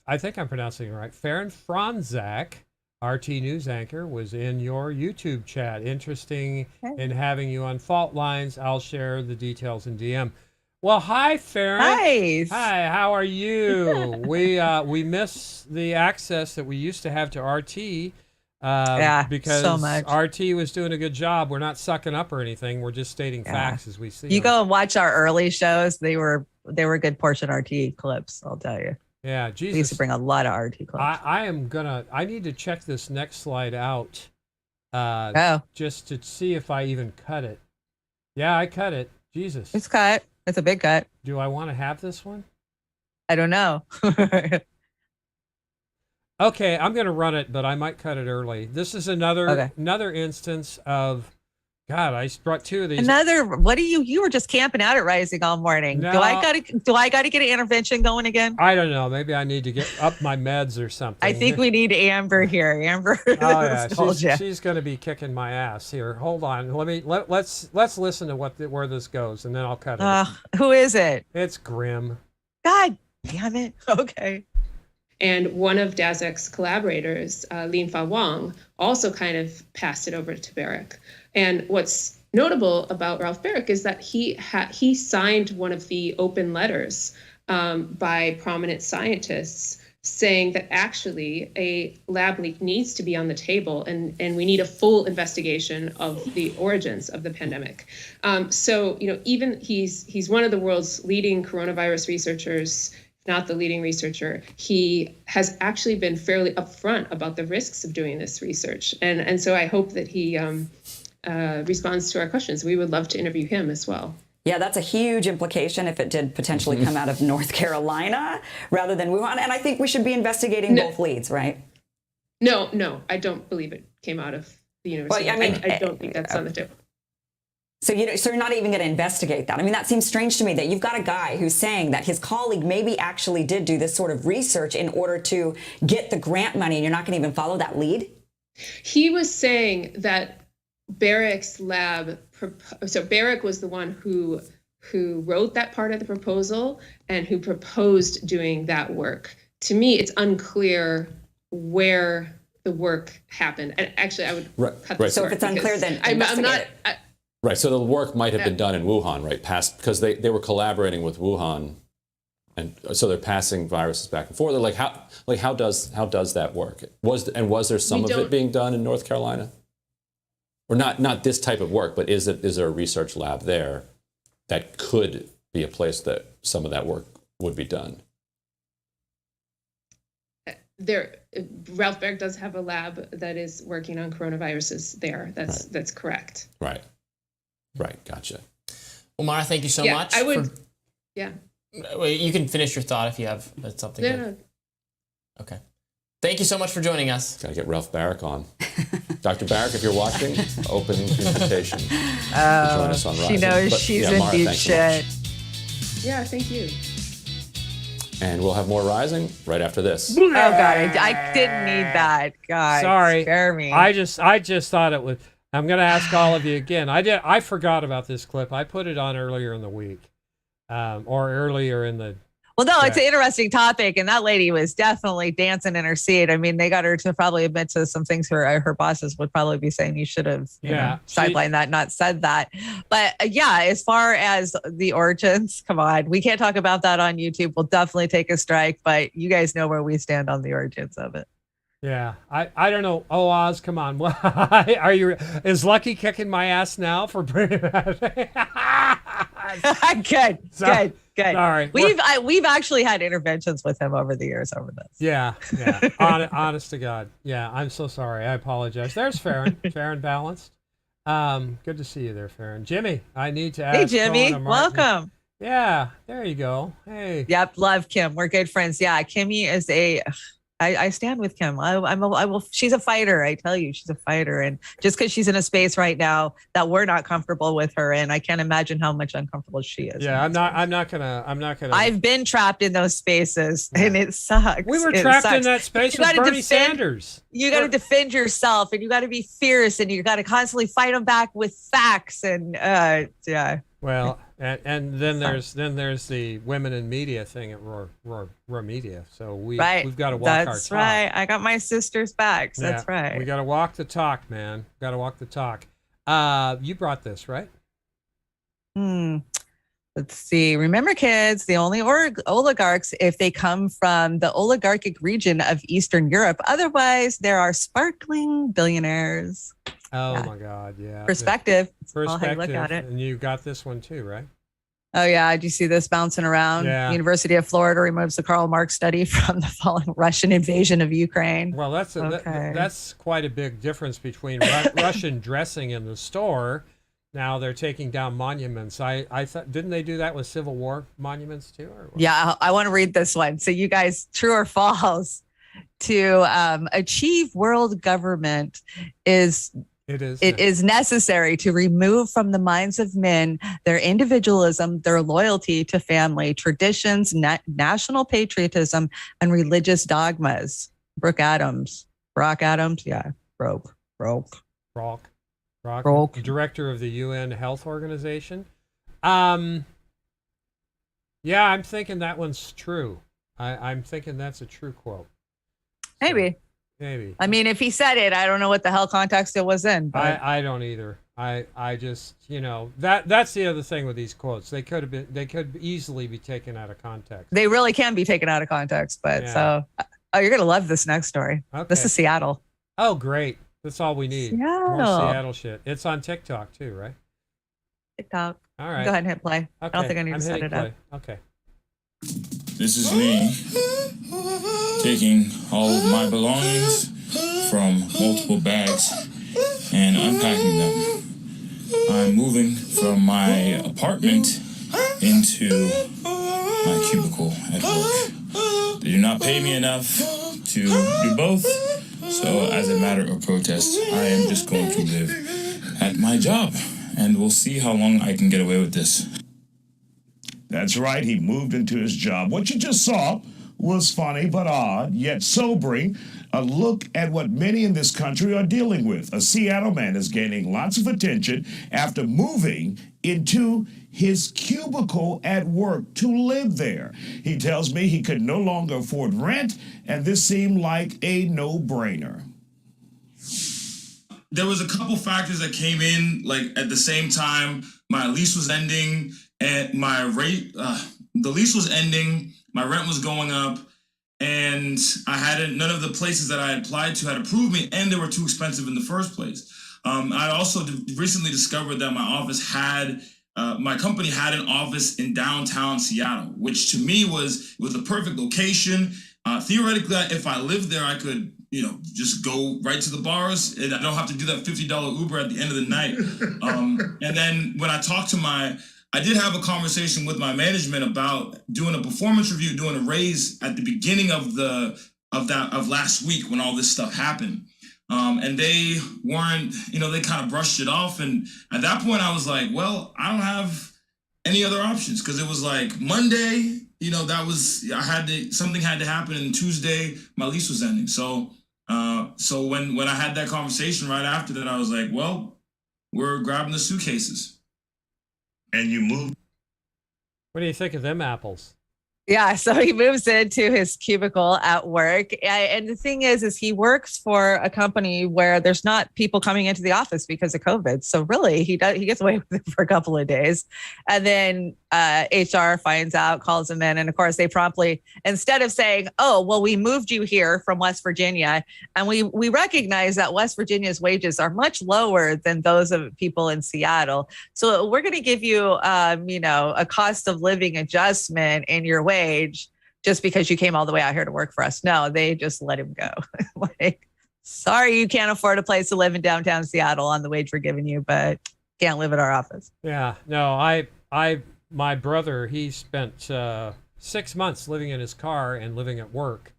I think I'm pronouncing it right. Farron Franzak, RT News anchor, was in your YouTube chat. Interesting in having you on Fault Lines. I'll share the details in DM. Well, hi, Farron. Nice. Hi, how are you? We miss the access that we used to have to RT. Because so much. RT was doing a good job. We're not sucking up or anything. We're just stating facts as we see You them. go and watch our early shows. They were a good portion RT clips, I'll tell you. Yeah, Jesus. We used to bring a lot of RT clips. I need to check this next slide out. Just to see if I even cut it. Yeah, I cut it. Jesus. It's cut. It's a big cut. Do I want to have this one? I don't know. Okay, I'm going to run it, but I might cut it early. This is another instance of, God, I brought two of these. You were just camping out at Rising all morning. No. Do I got to get an intervention going again? I don't know. Maybe I need to get up my meds or something. I think we need Amber here. Amber. Oh yeah, she's going to be kicking my ass here. Hold on. Let's listen to where this goes, and then I'll cut it. Who is it? It's Grim. God damn it. Okay. And one of Daszak's collaborators, Lin-Fa Wang, also kind of passed it over to Barrick. And what's notable about Ralph Barrick is that he signed one of the open letters by prominent scientists saying that actually a lab leak needs to be on the table, and we need a full investigation of the origins of the pandemic. So, even he's one of the world's leading coronavirus researchers, not the leading researcher. He has actually been fairly upfront about the risks of doing this research. And so I hope that he responds to our questions. We would love to interview him as well. Yeah, that's a huge implication if it did potentially come out of North Carolina rather than Wuhan. And I think we should be investigating both leads, right? No, I don't believe it came out of the university. Well, I mean, I don't think that's on the table. So you're not even going to investigate that. I mean, that seems strange to me that you've got a guy who's saying that his colleague maybe actually did do this sort of research in order to get the grant money, and you're not going to even follow that lead? He was saying that Barrick's lab, so Barrick was the one who wrote that part of the proposal and who proposed doing that work. To me, it's unclear where the work happened. And actually, I would cut this So if it's unclear, then I'm not. Right. So the work might have been done in Wuhan, right? Because they were collaborating with Wuhan, and so they're passing viruses back and forth. They're how does that work? Was there some of it being done in North Carolina? Or not this type of work, but is there a research lab there that could be a place that some of that work would be done? Ralph Berg does have a lab that is working on coronaviruses there. That's correct. Right. Gotcha. Well, Mara, thank you so much. I would. Well, you can finish your thought if you have something. No. Okay. Thank you so much for joining us. Gotta get Ralph Barrick on. Dr. Barrick, if you're watching, open invitation to join us on Rising. She knows she's in Mara, deep shit. Yeah, thank you. And we'll have more Rising right after this. Oh God, I didn't need that. God, sorry, spare me. I just thought it was. I'm gonna ask all of you again. I forgot about this clip. I put it on earlier in the week, or earlier in the. Well, no, it's an interesting topic, and that lady was definitely dancing in her seat. I mean, they got her to probably admit to some things her bosses would probably be saying you should have sidelined that, not said that. But as far as the origins, come on, we can't talk about that on YouTube. We'll definitely take a strike, but you guys know where we stand on the origins of it. Yeah, I don't know. Oh, Oz, come on. Is Lucky kicking my ass now for bringing that? Good. Sorry. We've actually had interventions with him over the years over this. Yeah. Honest to God. Yeah, I'm so sorry. I apologize. There's Farron. Farron balanced. Good to see you there, Farron. Jimmy, I need to ask. Hey, Jimmy, welcome. Yeah, there you go. Hey. Yep, love Kim. We're good friends. Yeah, Kimmy is I stand with Kim. I will. She's a fighter. I tell you, she's a fighter. And just because she's in a space right now that we're not comfortable with her in, I can't imagine how much uncomfortable she is. Yeah, I'm not gonna. I've been trapped in those spaces, and it sucks. We were trapped in that space with Bernie Sanders. You got to defend yourself, and you got to be fierce, and you got to constantly fight them back with facts. And Well, and then there's the women in media thing at Roar Media. So we've got to walk our talk. That's right. I got my sister's backs. Yeah, that's right. We got to walk the talk, man. Got to walk the talk. You brought this, right? Let's see. Remember, kids, the only oligarchs if they come from the oligarchic region of Eastern Europe. Otherwise, there are sparkling billionaires. Oh my God, yeah. Perspective. Perspective. I'll have a look at it. And you got this one too, right? Oh yeah, do you see this bouncing around? Yeah. University of Florida removes the Karl Marx study from the following Russian invasion of Ukraine. Well, that's quite a big difference between Russian dressing in the store. Now they're taking down monuments. I thought, didn't they do that with Civil War monuments too? Or yeah, I want to read this one. So you guys, true or false? To achieve world government it is necessary to remove from the minds of men their individualism, their loyalty to family, traditions, national patriotism, and religious dogmas. Brock Adams, yeah, Brock, director of the UN Health Organization. Yeah, I'm thinking that one's true. I'm thinking that's a true quote. Maybe. I mean, if he said it, I don't know what the hell context it was in. But I don't either. I just, that's the other thing with these quotes. They could easily be taken out of context. They really can be taken out of context, but so Oh, you're gonna love this next story. Okay. This is Seattle. Oh, great. That's all we need. Seattle. More Seattle shit. It's on TikTok too, right? TikTok. All right. Go ahead and hit play. Okay. I don't think I need to set hitting it up. play. Okay. This is me taking all of my belongings from multiple bags and unpacking them. I'm moving from my apartment into my cubicle at work. They do not pay me enough to do both, so as a matter of protest, I am just going to live at my job, and we'll see how long I can get away with this. That's right, he moved into his job. What you just saw was funny but odd, yet sobering. A look at what many in this country are dealing with. A Seattle man is gaining lots of attention after moving into his cubicle at work to live there. He tells me he could no longer afford rent, and this seemed like a no-brainer. There was a couple factors that came in, like at the same time. My lease was ending, and my rate, the lease was ending, my rent was going up, and I hadn't, none of the places that I applied to had approved me, and they were too expensive in the first place. I also recently discovered that my office had, my company had an office in downtown Seattle, which to me was a perfect location. Theoretically, if I lived there, I could, just go right to the bars, and I don't have to do that $50 Uber at the end of the night. And then when I talked to I did have a conversation with my management about doing a performance review, doing a raise at the beginning of last week when all this stuff happened. And they weren't, they kind of brushed it off. And at that point I was like, well, I don't have any other options, because it was like Monday, something had to happen, and Tuesday my lease was ending. So when I had that conversation right after that, I was like, well, we're grabbing the suitcases. And you moved. What do you think of them apples? Yeah, so he moves into his cubicle at work. And the thing is he works for a company where there's not people coming into the office because of COVID. So really, he gets away with it for a couple of days. And then HR finds out, calls him in. And of course, they promptly, instead of saying, oh, well, we moved you here from West Virginia, and we recognize that West Virginia's wages are much lower than those of people in Seattle. So we're going to give you, a cost of living adjustment in your wage just because you came all the way out here to work for us. No, they just let him go. Like, sorry, you can't afford a place to live in downtown Seattle on the wage we're giving you, but can't live at our office. Yeah, no, my brother, he spent 6 months living in his car and living at work.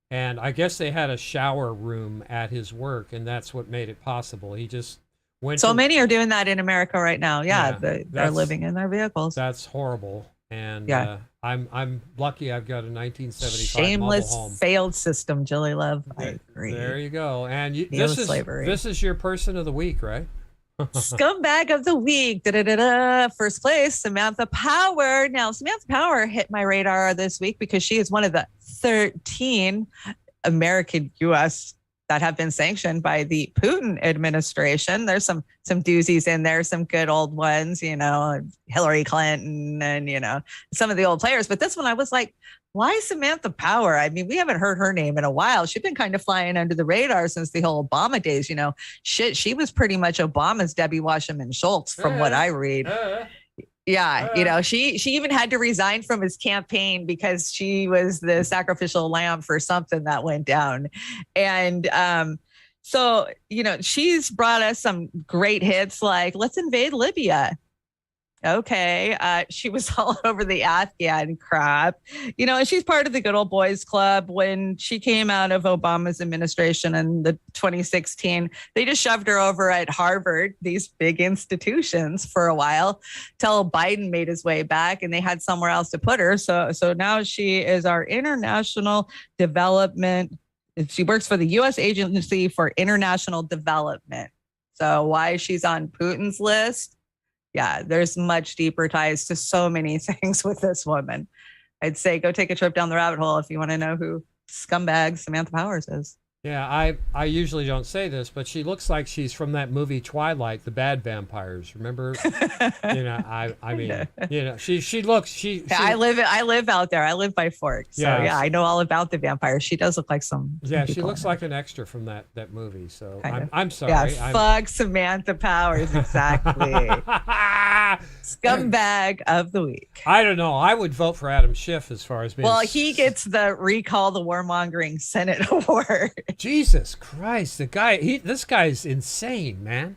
And I guess they had a shower room at his work, and that's what made it possible. He just went. So many are doing that in America right now. Yeah, they're living in their vehicles. That's horrible. And yeah. I'm lucky I've got a 1975 shameless mobile home. failed system, Julie Love. I agree. There you go. And this is your person of the week, right? Scumbag of the week. First place, Samantha Power. Now, Samantha Power hit my radar this week because she is one of the 13 American U.S. that have been sanctioned by the Putin administration. There's some doozies in there, some good old ones, Hillary Clinton and, some of the old players. But this one, I was like, why Samantha Power? I mean, we haven't heard her name in a while. She's been kind of flying under the radar since the whole Obama days, she was pretty much Obama's Debbie Wasserman Schultz from what I read. Yeah, she even had to resign from his campaign because she was the sacrificial lamb for something that went down. And so, she's brought us some great hits like Let's Invade Libya. Okay. She was all over the Afghan crap, and she's part of the good old boys club. When she came out of Obama's administration in the 2016, they just shoved her over at Harvard, these big institutions, for a while till Biden made his way back and they had somewhere else to put her. So now she is our international development. She works for the U.S. Agency for International Development. So why she's on Putin's list? Yeah, there's much deeper ties to so many things with this woman. I'd say go take a trip down the rabbit hole if you want to know who scumbag Samantha Powers is. Yeah, I usually don't say this, but she looks like she's from that movie Twilight, the bad vampires. Remember? I mean, I live out there. I live by Fork. So yeah, I know all about the vampires. She does look like some Yeah, she people looks in like an extra from that movie. So Kind of. I'm sorry. Yeah, fuck Samantha Powers, exactly. Scumbag of the week. I don't know. I would vote for Adam Schiff as far as being. Well, he gets the Recall the Warmongering Senate Award. Jesus Christ, this guy's insane, man.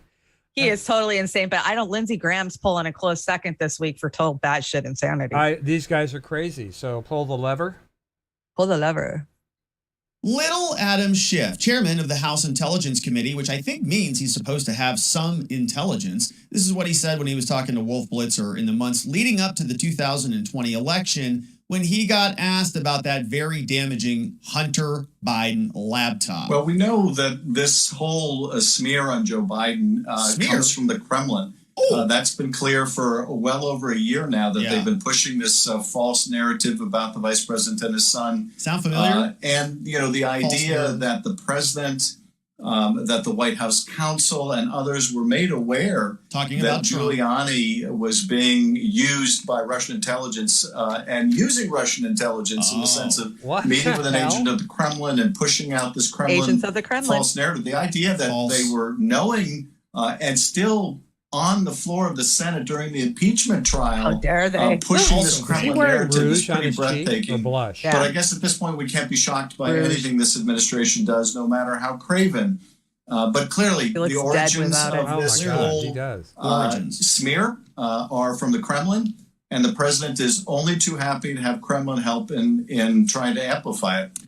He is totally insane, but I know Lindsey Graham's pulling a close second this week for total batshit insanity. These guys are crazy. So pull the lever. Pull the lever. Little Adam Schiff, chairman of the House Intelligence Committee, which I think means he's supposed to have some intelligence. This is what he said when he was talking to Wolf Blitzer in the months leading up to the 2020 election, when he got asked about that very damaging Hunter Biden laptop. Well, we know that this whole smear on Joe Biden comes from the Kremlin. That's been clear for well over a year now that they've been pushing this false narrative about the vice president and his son. Sound familiar? And, the idea that the president, that the White House counsel and others were made aware that Giuliani was being used by Russian intelligence and using Russian intelligence in the sense of meeting with an agent of the Kremlin and pushing out this Agents of the Kremlin. false narrative. The idea that they were knowing and still on the floor of the Senate during the impeachment trial. How dare they? Pushing this Kremlin narrative is pretty breathtaking. Blush? But I guess at this point we can't be shocked by anything this administration does, no matter how craven. But clearly the origins of this whole smear are from the Kremlin, and the president is only too happy to have Kremlin help in trying to amplify it.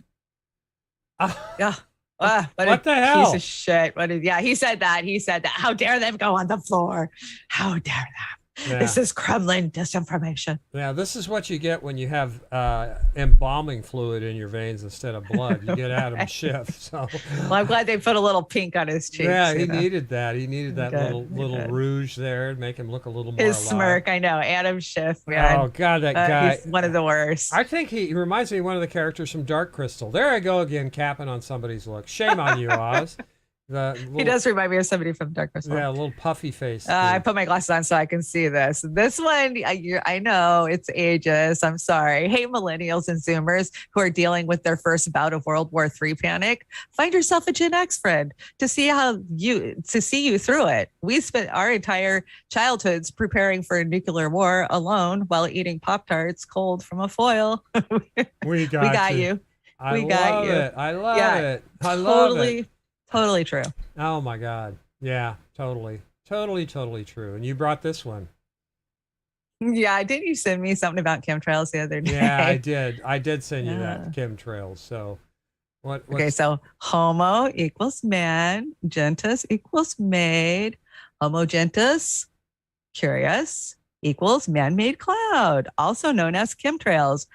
Yeah. What the hell? Piece of shit. He said that. How dare them go on the floor? How dare them? Yeah. This is Kremlin disinformation. Yeah, this is what you get when you have embalming fluid in your veins instead of blood. You get Adam Schiff. So, well, I'm glad they put a little pink on his cheeks. Yeah, he needed that. He needed that little rouge there to make him look a little more his alive. smirk. I know, Adam Schiff. Man. Oh God, that guy! He's one of the worst. I think he reminds me of one of the characters from Dark Crystal. There I go again, capping on somebody's look. Shame on you, Oz. He does remind me of somebody from Dark Crystal. Yeah, a little puffy face. I put my glasses on so I can see this. This one, I know it's ageist. I'm sorry. Hey, millennials and Zoomers who are dealing with their first bout of World War III panic. Find yourself a Gen X friend to see you through it. We spent our entire childhoods preparing for a nuclear war alone while eating Pop-Tarts cold from a foil. We got you. We got you. I love it. I love it. Totally true. Oh my God. Yeah, totally true. And you brought this one. Yeah, didn't you send me something about chemtrails the other day? Yeah, I did send you that, chemtrails. So okay, so homo equals man, gentus equals made, homo gentus, curious, equals man-made cloud, also known as chemtrails.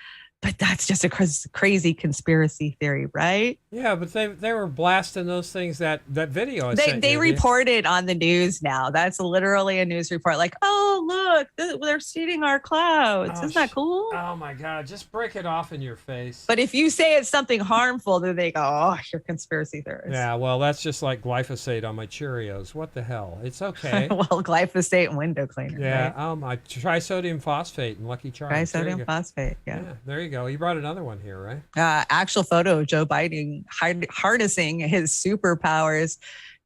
But that's just a crazy conspiracy theory, right? Yeah, but they were blasting those things, that video. They reported on the news now. That's literally a news report. Like, oh, look, they're seeding our clouds. Isn't that cool? Oh, my God. Just break it off in your face. But if you say it's something harmful, then they go, oh, you're conspiracy theorists. Yeah, well, that's just like glyphosate on my Cheerios. What the hell? It's okay. Well, glyphosate and window cleaner. Yeah, right? My trisodium phosphate and Lucky Charms. Trisodium phosphate, yeah. There you go. You brought another one here, right? Actual photo of Joe Biden harnessing his superpowers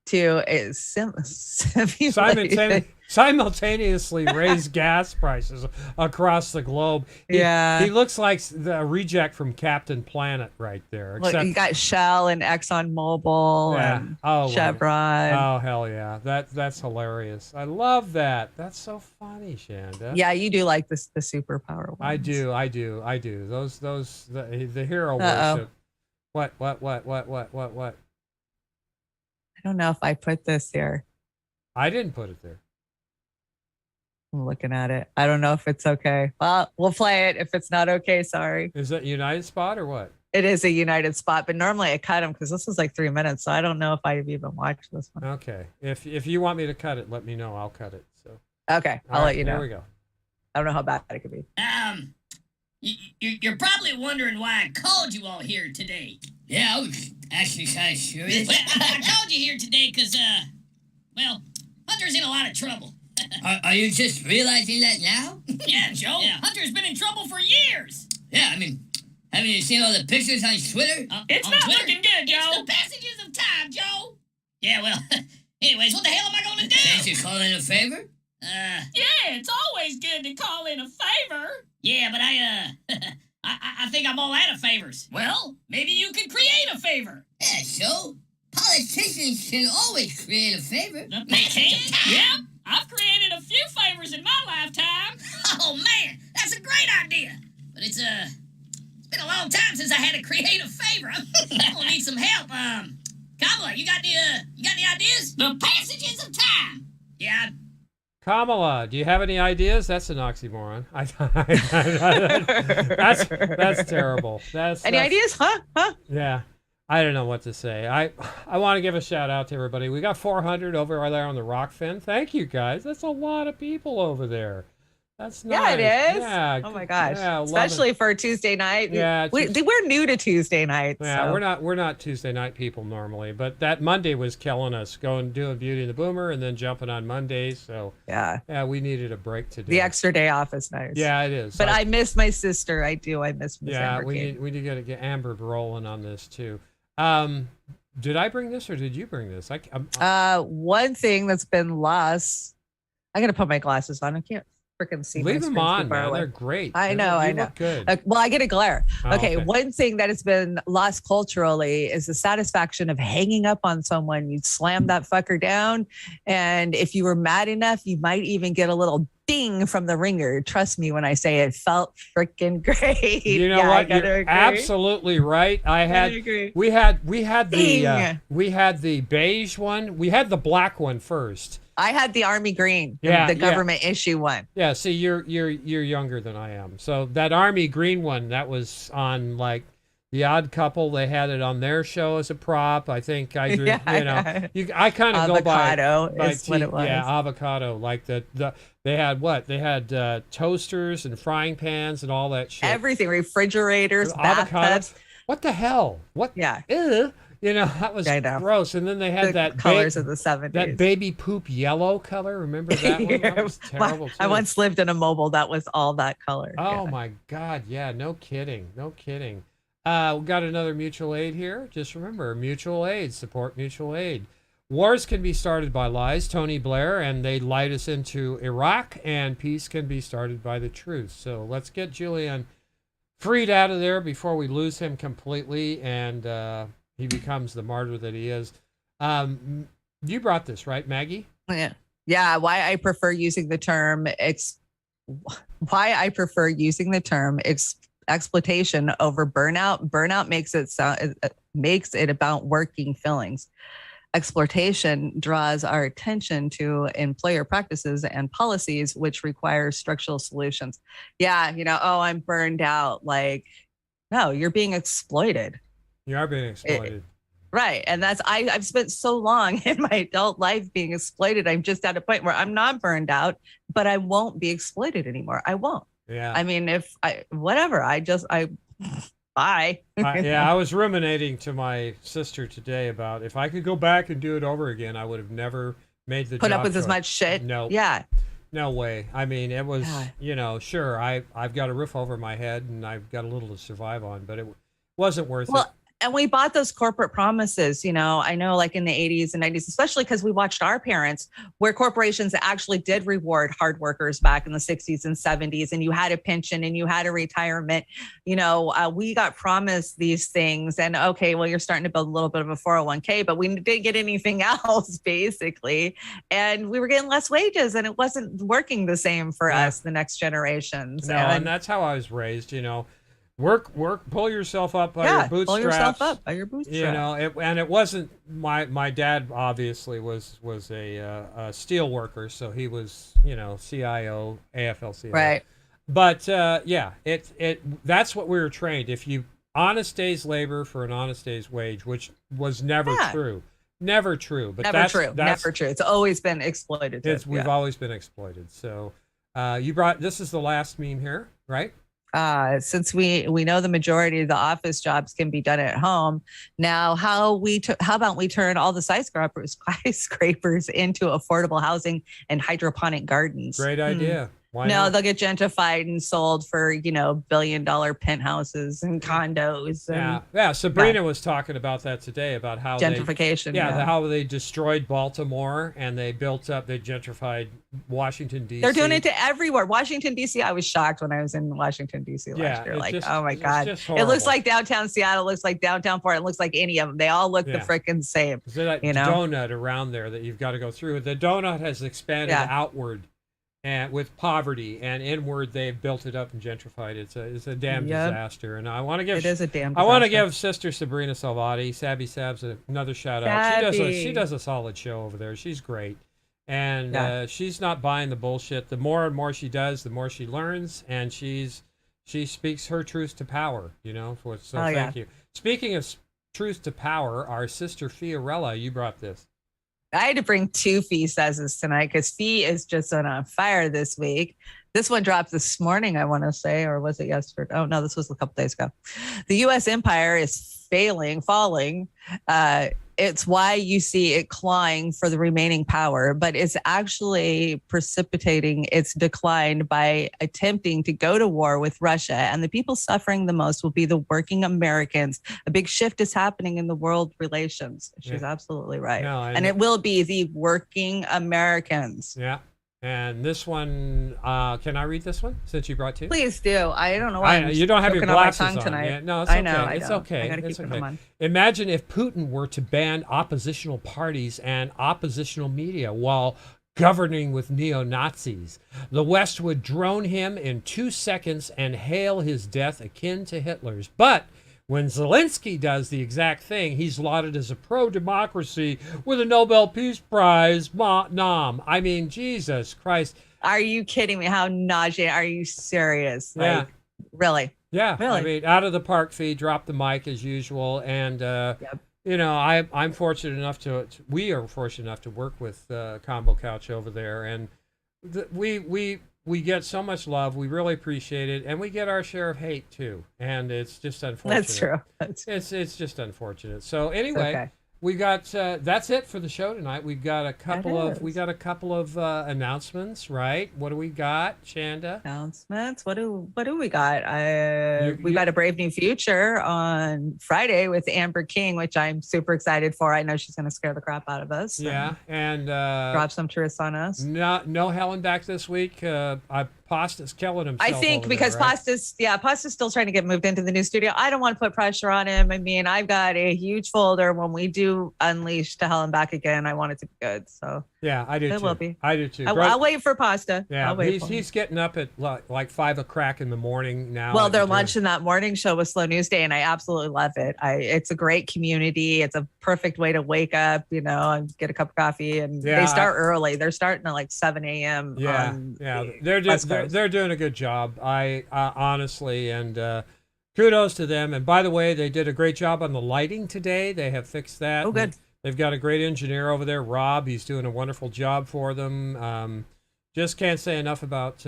to simultaneously raise gas prices across the globe. He looks like the reject from Captain Planet right there. Look, you got Shell and Exxon Mobil and Chevron. Oh, hell yeah. That's hilarious. I love that. That's so funny, Chanda. Yeah, you do like the superpower ones. I do. Those the hero worship. What? I don't know if I put this here. I didn't put it there. I'm looking at it. I don't know if it's okay. Well, we'll play it. If it's not okay, sorry. Is that United Spot or what? It is a United Spot, but normally I cut them because this was like 3 minutes, so I don't know if I've even watched this one. Okay. If you want me to cut it, let me know. I'll cut it. So. Okay, I'll let you know. Here we go. I don't know how bad it could be. You're probably wondering why I called you all here today. Yeah, I was actually kind of curious. Well, I called you here today because, well, Hunter's in a lot of trouble. Are you just realizing that now? Yeah, Joe. Yeah. Hunter's been in trouble for years. Yeah, I mean, haven't you seen all the pictures on Twitter? It's on not Twitter? Looking good, Joe. It's the passages of time, Joe. Yeah, well, anyways, what the hell am I going to do? Can't you call in a favor? Yeah, it's always good to call in a favor. Yeah, but I think I'm all out of favors. Well, maybe you could create a favor. Yeah, so politicians can always create a favor. They can? Yeah, I've created a few favors in my lifetime. Oh man, that's a great idea. But it's been a long time since I had to create a favor. I'm gonna need some help. Kamala, you got any ideas? The passages of time. Yeah. Kamala, do you have any ideas? That's an oxymoron. That's terrible. Any ideas? Huh? Yeah. I don't know what to say. I want to give a shout out to everybody. We got 400 over there on the Rockfin. Thank you guys. That's a lot of people over there. That's nice. Yeah, it is. Yeah. Oh my gosh. Yeah, especially for a Tuesday night. Yeah. We're new to Tuesday nights. Yeah, so. we're not Tuesday night people normally, but that Monday was killing us, doing Beauty and the Boomer and then jumping on Mondays. So yeah, we needed a break today. The extra day off is nice. Yeah, it is. But I miss my sister. I do. I miss Miss Amber King. we need to get Amber rolling on this too. Did I bring this or did you bring this? One thing that's been lost. I gotta put my glasses on. I can't freaking see. Leave my them on, man. away. They're great. I know. Look good. Well, I get a glare. Oh, okay, one thing that has been lost culturally is the satisfaction of hanging up on someone. You slam that fucker down, and if you were mad enough, you might even get a little ding from the ringer. Trust me when I say it felt freaking great. You know what? You're absolutely right. We had the beige one. We had the black one first. I had the army green, the government issue one. Yeah, see, you're younger than I am. So that army green one, that was on like The Odd Couple. They had it on their show as a prop. I think I kind of go by what it was. Yeah, avocado. Like they had what? They had toasters and frying pans and all that shit. Everything, refrigerators, bathtubs. What the hell? What? Yeah. Ew. You know, that was gross. And then they had that colors of the 70s. That baby poop yellow color. Remember that one? That was terrible too. I once lived in a mobile that was all that color. Oh my God. Yeah, no kidding. No kidding. We got another mutual aid here. Just remember, mutual aid, support mutual aid. Wars can be started by lies, Tony Blair, and they lied us into Iraq, and peace can be started by the truth. So let's get Julian freed out of there before we lose him completely and he becomes the martyr that he is. You brought this, right, Maggie? Yeah. Why I prefer using the term exploitation over burnout. Burnout makes it about working feelings. Exploitation draws our attention to employer practices and policies which require structural solutions. Yeah, I'm burned out. Like, no, you're being exploited. You are being exploited. Right. And I've spent so long in my adult life being exploited. I'm just at a point where I'm not burned out, but I won't be exploited anymore. I won't. Yeah. I mean, bye. I was ruminating to my sister today about if I could go back and do it over again, I would have never made the put job up with choice. as much shit. No. Yeah. No way. I mean, it was, sure, I've got a roof over my head and I've got a little to survive on, but it wasn't worth it. And we bought those corporate promises, I know like in the 80s and 90s, especially because we watched our parents where corporations actually did reward hard workers back in the 60s and 70s. And you had a pension and you had a retirement. We got promised these things and okay, well, you're starting to build a little bit of a 401k, but we didn't get anything else basically. And we were getting less wages and it wasn't working the same for us, the next generations. No, and that's how I was raised, Work, pull yourself up by your bootstraps. Pull yourself up by your bootstraps. And it wasn't my dad obviously was a steel worker, so he was, CIO, AFL-CIO. Right. But that's what we were trained. If you honest day's labor for an honest day's wage, which was never true. Never true. But never true. It's always been exploited. We've always been exploited. So this is the last meme here, right? Since we know the majority of the office jobs can be done at home, now how about we turn all the skyscrapers into affordable housing and hydroponic gardens? Great idea. Why no, not? they'll get gentrified and sold for billion-dollar penthouses and condos. And, yeah. Sabrina was talking about that today, about how gentrification. How they destroyed Baltimore and they gentrified Washington D.C. They're doing it to everywhere. Washington D.C. I was shocked when I was in Washington D.C. last year. Like, oh my God, it looks like downtown Seattle. Looks like downtown Portland. It looks like any of them. They all look the freaking same. That donut around there that you've got to go through. The donut has expanded outward. And with poverty, and inward they've built it up and gentrified it. It's a damn disaster. And I want to give I want to give Sister Sabrina Salvati, Sabby Sabs, another shout out. She does a solid show over there. She's great, and she's not buying the bullshit. The more and more she does, the more she learns, and she speaks her truth to power. Thank you. Speaking of truth to power, our sister Fiorella, you brought this. I had to bring 2 Fee Says tonight because Fee is just on fire this week. This one dropped this morning, I want to say, or was it yesterday? Oh, no, this was a couple days ago. The U.S. empire is falling. It's why you see it clawing for the remaining power, but it's actually precipitating its decline by attempting to go to war with Russia. And the people suffering the most will be the working Americans. A big shift is happening in the world relations. She's absolutely right. No, and it will be the working Americans. Yeah. And this one, can I read this one since you brought 2? Please do. I don't know why you don't have your glasses on tonight. Yeah, no, it's okay. I know. It's okay. I gotta keep them on. Imagine if Putin were to ban oppositional parties and oppositional media while governing with neo-Nazis. The West would drone him in 2 seconds and hail his death akin to Hitler's. But when Zelensky does the exact thing, he's lauded as a pro-democracy with a Nobel Peace Prize nom. I mean, Jesus Christ. Are you kidding me? How nauseating. Are you serious? Yeah. Really? Yeah. Really? I mean, out of the park fee, drop the mic as usual. And, I'm fortunate enough we are fortunate enough to work with Combo Couch over there. And we get so much love. We really appreciate it, and we get our share of hate too. And it's just unfortunate. That's true. It's just unfortunate. So anyway, we got that's it for the show tonight. We've got a couple of announcements, right? What do we got, Chanda? Announcements. What do we got? We got a Brave New Future on Friday with Amber King, which I'm super excited for. I know she's going to scare the crap out of us. Yeah, and drop some truths on us. No Helen back this week. Pasta's killing himself. I think because there, right? Pasta's still trying to get moved into the new studio. I don't want to put pressure on him. I mean, I've got a huge folder when we do Unleash to Hell and Back again. I want it to be good. So yeah, I do too. It will be. I do too. I'll wait for Pasta. Yeah, he's getting up at like 5 o'clock in the morning now. Well, they're launching that morning show with Slow News Day, and I absolutely love it. It's a great community. It's a perfect way to wake up, and get a cup of coffee. And they start early. They're starting at like 7 a.m. Yeah. They're doing a good job. I honestly, and kudos to them. And by the way, they did a great job on the lighting today. They have fixed that. Oh, good. They've got a great engineer over there, Rob. He's doing a wonderful job for them. Just can't say enough about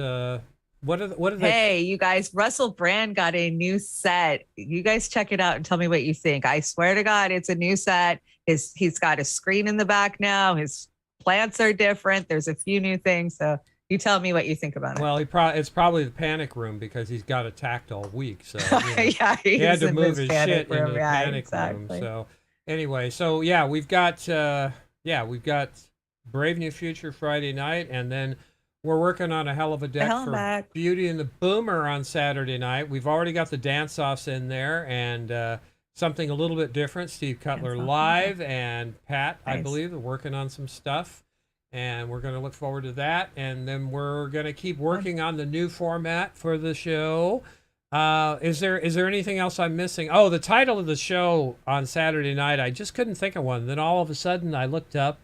what are they? Hey, you guys, Russell Brand got a new set. You guys check it out and tell me what you think. I swear to God, it's a new set. He's got a screen in the back now. His plants are different. There's a few new things. So you tell me what you think about it. Well, it's probably the panic room because he's got attacked all week. So yeah, he had to move his shit into the panic room. So anyway, we've got Brave New Future Friday night, and then we're working on a hell of a deck for Beauty and the Boomer on Saturday night. We've already got the dance-offs in there, and something a little bit different. Steve Cutler live, and Pat, I believe, are working on some stuff. And we're going to look forward to that. And then we're going to keep working on the new format for the show. Is there anything else I'm missing? Oh, the title of the show on Saturday night, I just couldn't think of one. Then all of a sudden I looked up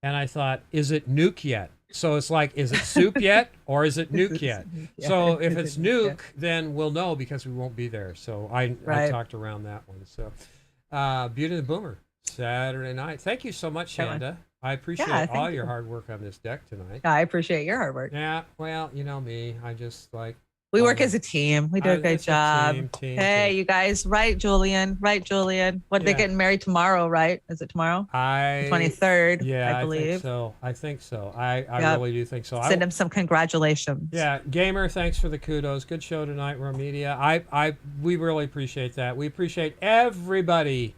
and I thought, is it Nuke yet? So it's like, is it soup yet or is it nuke yet? So if it's nuke, then we'll know because we won't be there. So I talked around that one. So Beauty and the Boomer, Saturday night. Thank you so much, Chanda. I appreciate all your hard work on this deck tonight. I appreciate your hard work. Yeah, well, you know me. I just like We work as a team. We do a good It's a job. team, Hey, you guys, right, Julian? Right, Julian? What, they're Yeah. getting married tomorrow, right? Is it tomorrow? The 23rd, Yeah, I believe. I think so. I Yep. really do think so. Send him some congratulations. Yeah, Gamer, thanks for the kudos. Good show tonight, Roarmedia. We really appreciate that. We appreciate everybody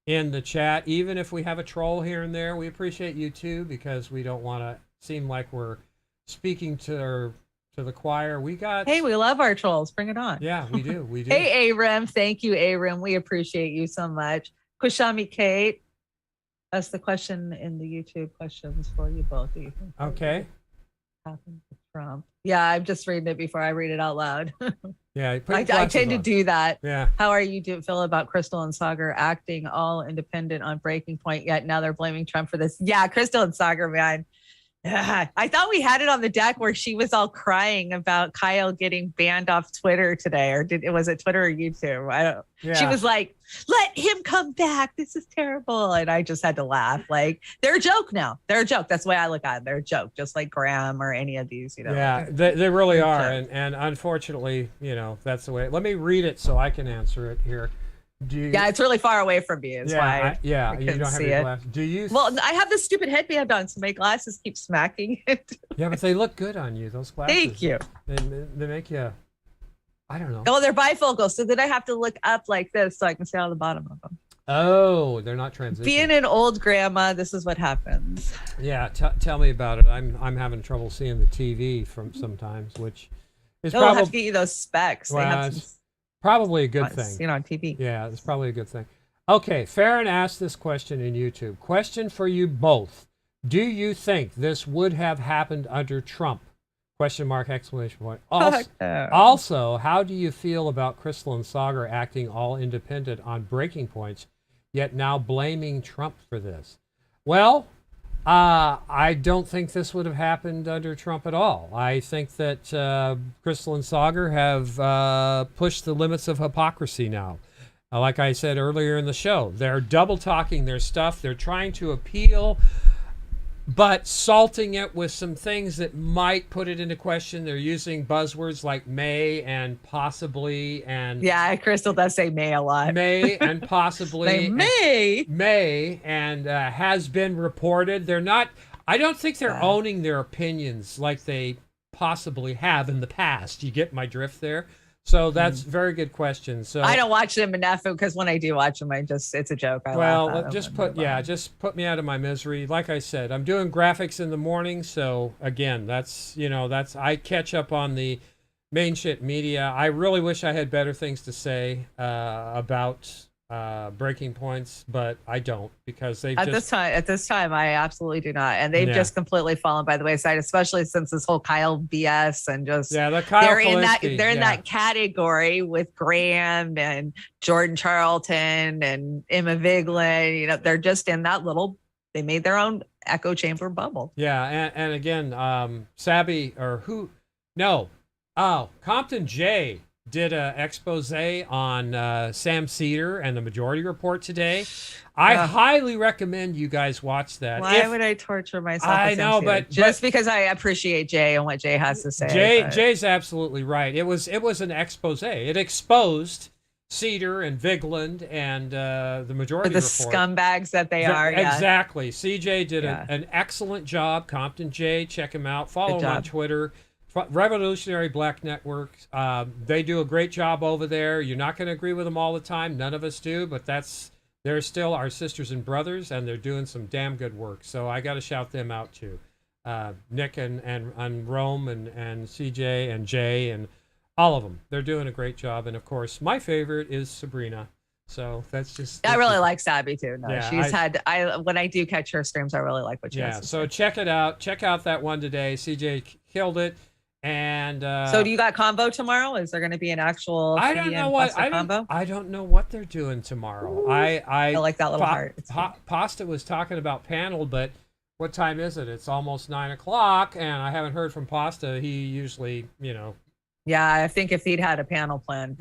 in the chat, even if we have a troll here and there. We appreciate you too, because we don't want to seem like we're speaking to the choir. Hey, we love our trolls. Bring it on. Yeah, we do. We do. Hey, Aram. Thank you, Aram. We appreciate you so much. Kushami Kate, that's the question in the YouTube questions for you both. Do you think Okay. happened to Trump? Yeah, I'm just reading it before I read it out loud. Yeah, put I your glasses tend to on. do that. Yeah. How are you feel about Crystal and Sagar acting all independent on Breaking Point, yet now they're blaming Trump for this? Yeah, Crystal and Sagar, man. I thought we had it on the deck where she was all crying about Kyle getting banned off Twitter today, or was it Twitter or YouTube? I don't. Yeah. She was like, "Let him come back. This is terrible," and I just had to laugh. Like, they're a joke now. They're a joke. That's the way I look at it. They're a joke, just like Graham or any of these. Yeah, they really are, and unfortunately, that's the way. Let me read it so I can answer it here. Yeah, it's really far away from me. Is why. you don't have your glasses. Do you? Well, I have this stupid headband on, so my glasses keep smacking it. Yeah, but they look good on you. Those glasses. Thank you. They make you. I don't know. Oh, they're bifocal, so then I have to look up like this so I can see on the bottom of them. Oh, they're not transitioning. Being an old grandma, this is what happens. Yeah, tell me about it. I'm having trouble seeing the TV from sometimes, which is They'll have to get you those specs. They have some probably a good thing. On TV. Yeah, it's probably a good thing. Okay, Farron asked this question in YouTube. Question for you both. Do you think this would have happened under Trump? Question mark, exclamation point. Also, how do you feel about Crystal and Sagar acting all independent on Breaking Points, yet now blaming Trump for this? Well, I don't think this would have happened under Trump at all. I think that Crystal and Sagar have pushed the limits of hypocrisy now. Like I said earlier in the show, they're double talking their stuff. They're trying to appeal, but salting it with some things that might put it into question. They're using buzzwords like may and possibly and yeah, Crystal does say may a lot. May and possibly. May and has been reported. They're not. I don't think they're owning their opinions like they possibly have in the past. You get my drift there? So that's a very good question. So I don't watch them enough because when I do watch them, it's a joke. I laugh at just put me out of my misery. Like I said, I'm doing graphics in the morning, so again, that's I catch up on the main shit media. I really wish I had better things to say about Breaking Points, but I don't because they at this time I absolutely do not, and they've just completely fallen by the wayside, especially since this whole Kyle BS and just they're in that category with Graham and Jordan Charlton and Emma Vigeland. They're just in that little. They made their own echo chamber bubble. Yeah, and again, Sabby or who? No, Compton J did an expose on Sam Cedar and the Majority Report today. I highly recommend you guys watch that. Why would I torture myself? I know, but just because I appreciate Jay and what Jay has to say. Jay's absolutely right. It was an expose. It exposed Cedar and Vigeland and the Majority Report. Scumbags that they are. Yeah. Exactly. CJ did an excellent job. Compton J, check him out. Follow him on Twitter. Revolutionary Black Network. They do a great job over there. You're not going to agree with them all the time. None of us do, but they're still our sisters and brothers, and they're doing some damn good work. So I got to shout them out too. Nick and Rome and CJ and Jay and all of them. They're doing a great job. And of course, my favorite is Sabrina. So that's just. I really like Sabby too. No, yeah, she's when I do catch her streams, I really like what she has to so say. check it out. Check out that one today. CJ killed it. And so do you got combo tomorrow? Is there going to be an actual I don't know what combo? I don't know what they're doing tomorrow. I like that little heart. Pasta was talking about panel, but what time is it? It's almost 9 o'clock, and I haven't heard from Pasta. He usually, Yeah, I think if he'd had a panel plan,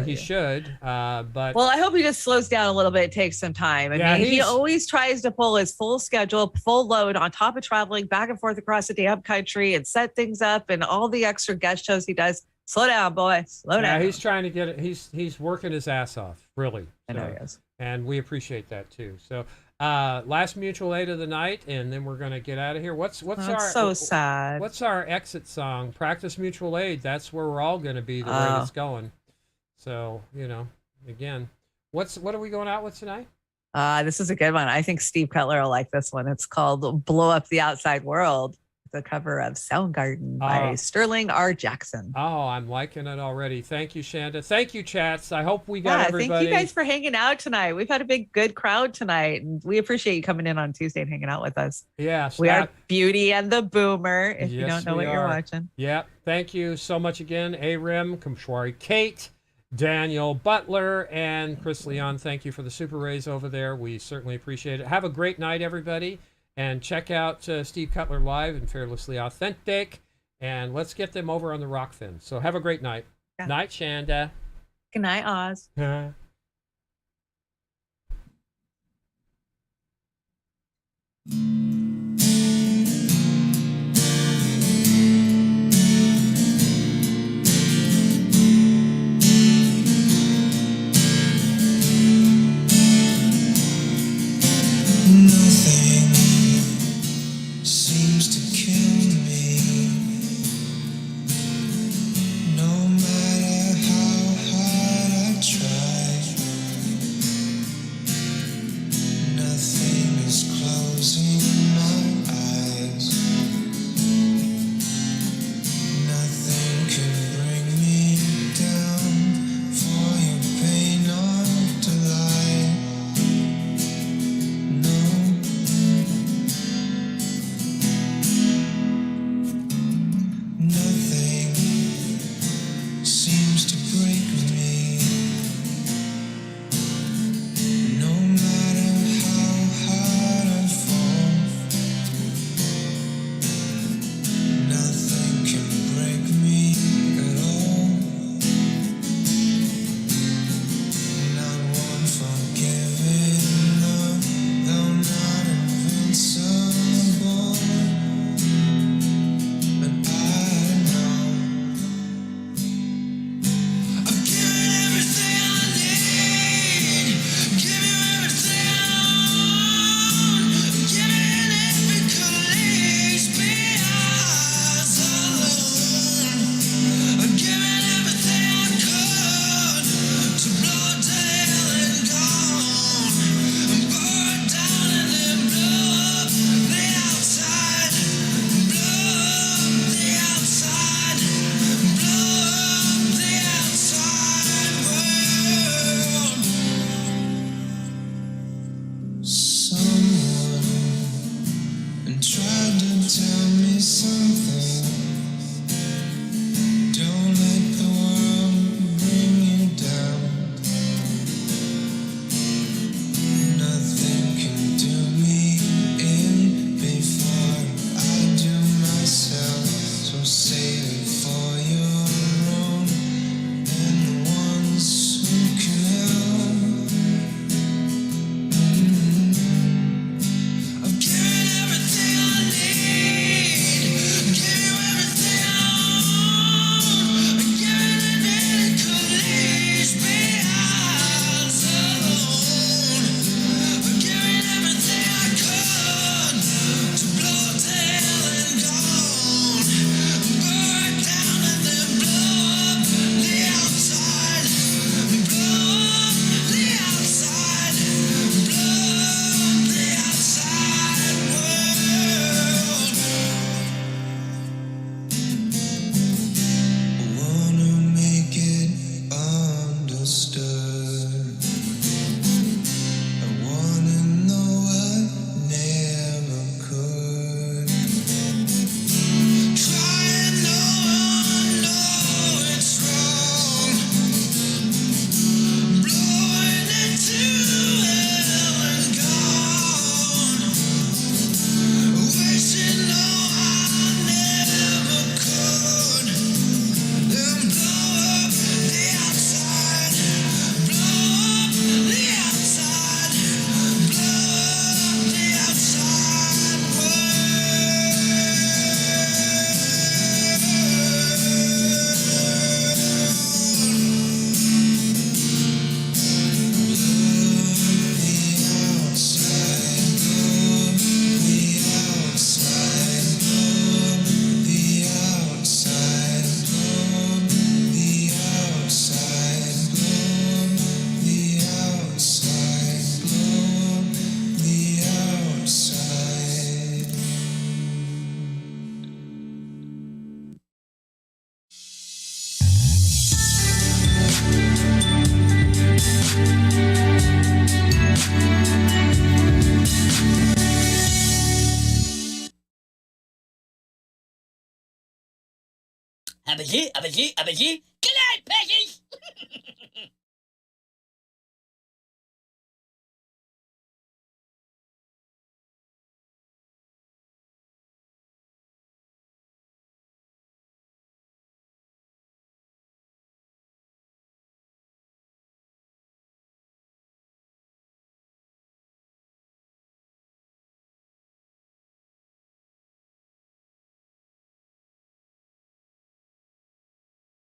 he should. But I hope he just slows down a little bit. Takes some time. I mean, he always tries to pull his full schedule, full load on top of traveling back and forth across the damn country and set things up and all the extra guest shows he does. Slow down, boy. Slow down. Yeah, he's trying to get it. He's working his ass off, really. I know he is. And we appreciate that too. So, last mutual aid of the night, and then we're going to get out of here. What's our so sad? What's our exit song? Practice mutual aid. That's where we're all going to be the way it's going. So, again, what are we going out with tonight? This is a good one. I think Steve Cutler will like this one. It's called "Blow Up the Outside World." The cover of Soundgarden by Sterling R. Jackson. Oh, I'm liking it already. Thank you, Chanda. Thank you, chats. I hope we got everybody. Thank you guys for hanging out tonight. We've had a good crowd tonight, and we appreciate you coming in on Tuesday and hanging out with us. Yeah, we are Beauty and the Boomer. If you don't know what you're watching. Yeah, thank you so much again, Arim, Kumshwari, Kate, Daniel Butler, and Chris Leon. Thank you for the super raise over there. We certainly appreciate it. Have a great night, everybody. And check out Steve Cutler live and Fearlessly Authentic. And let's get them over on the Rockfin. So have a great night. Yeah. Night, Chanda. Good night, Oz. Give Good night, peasants.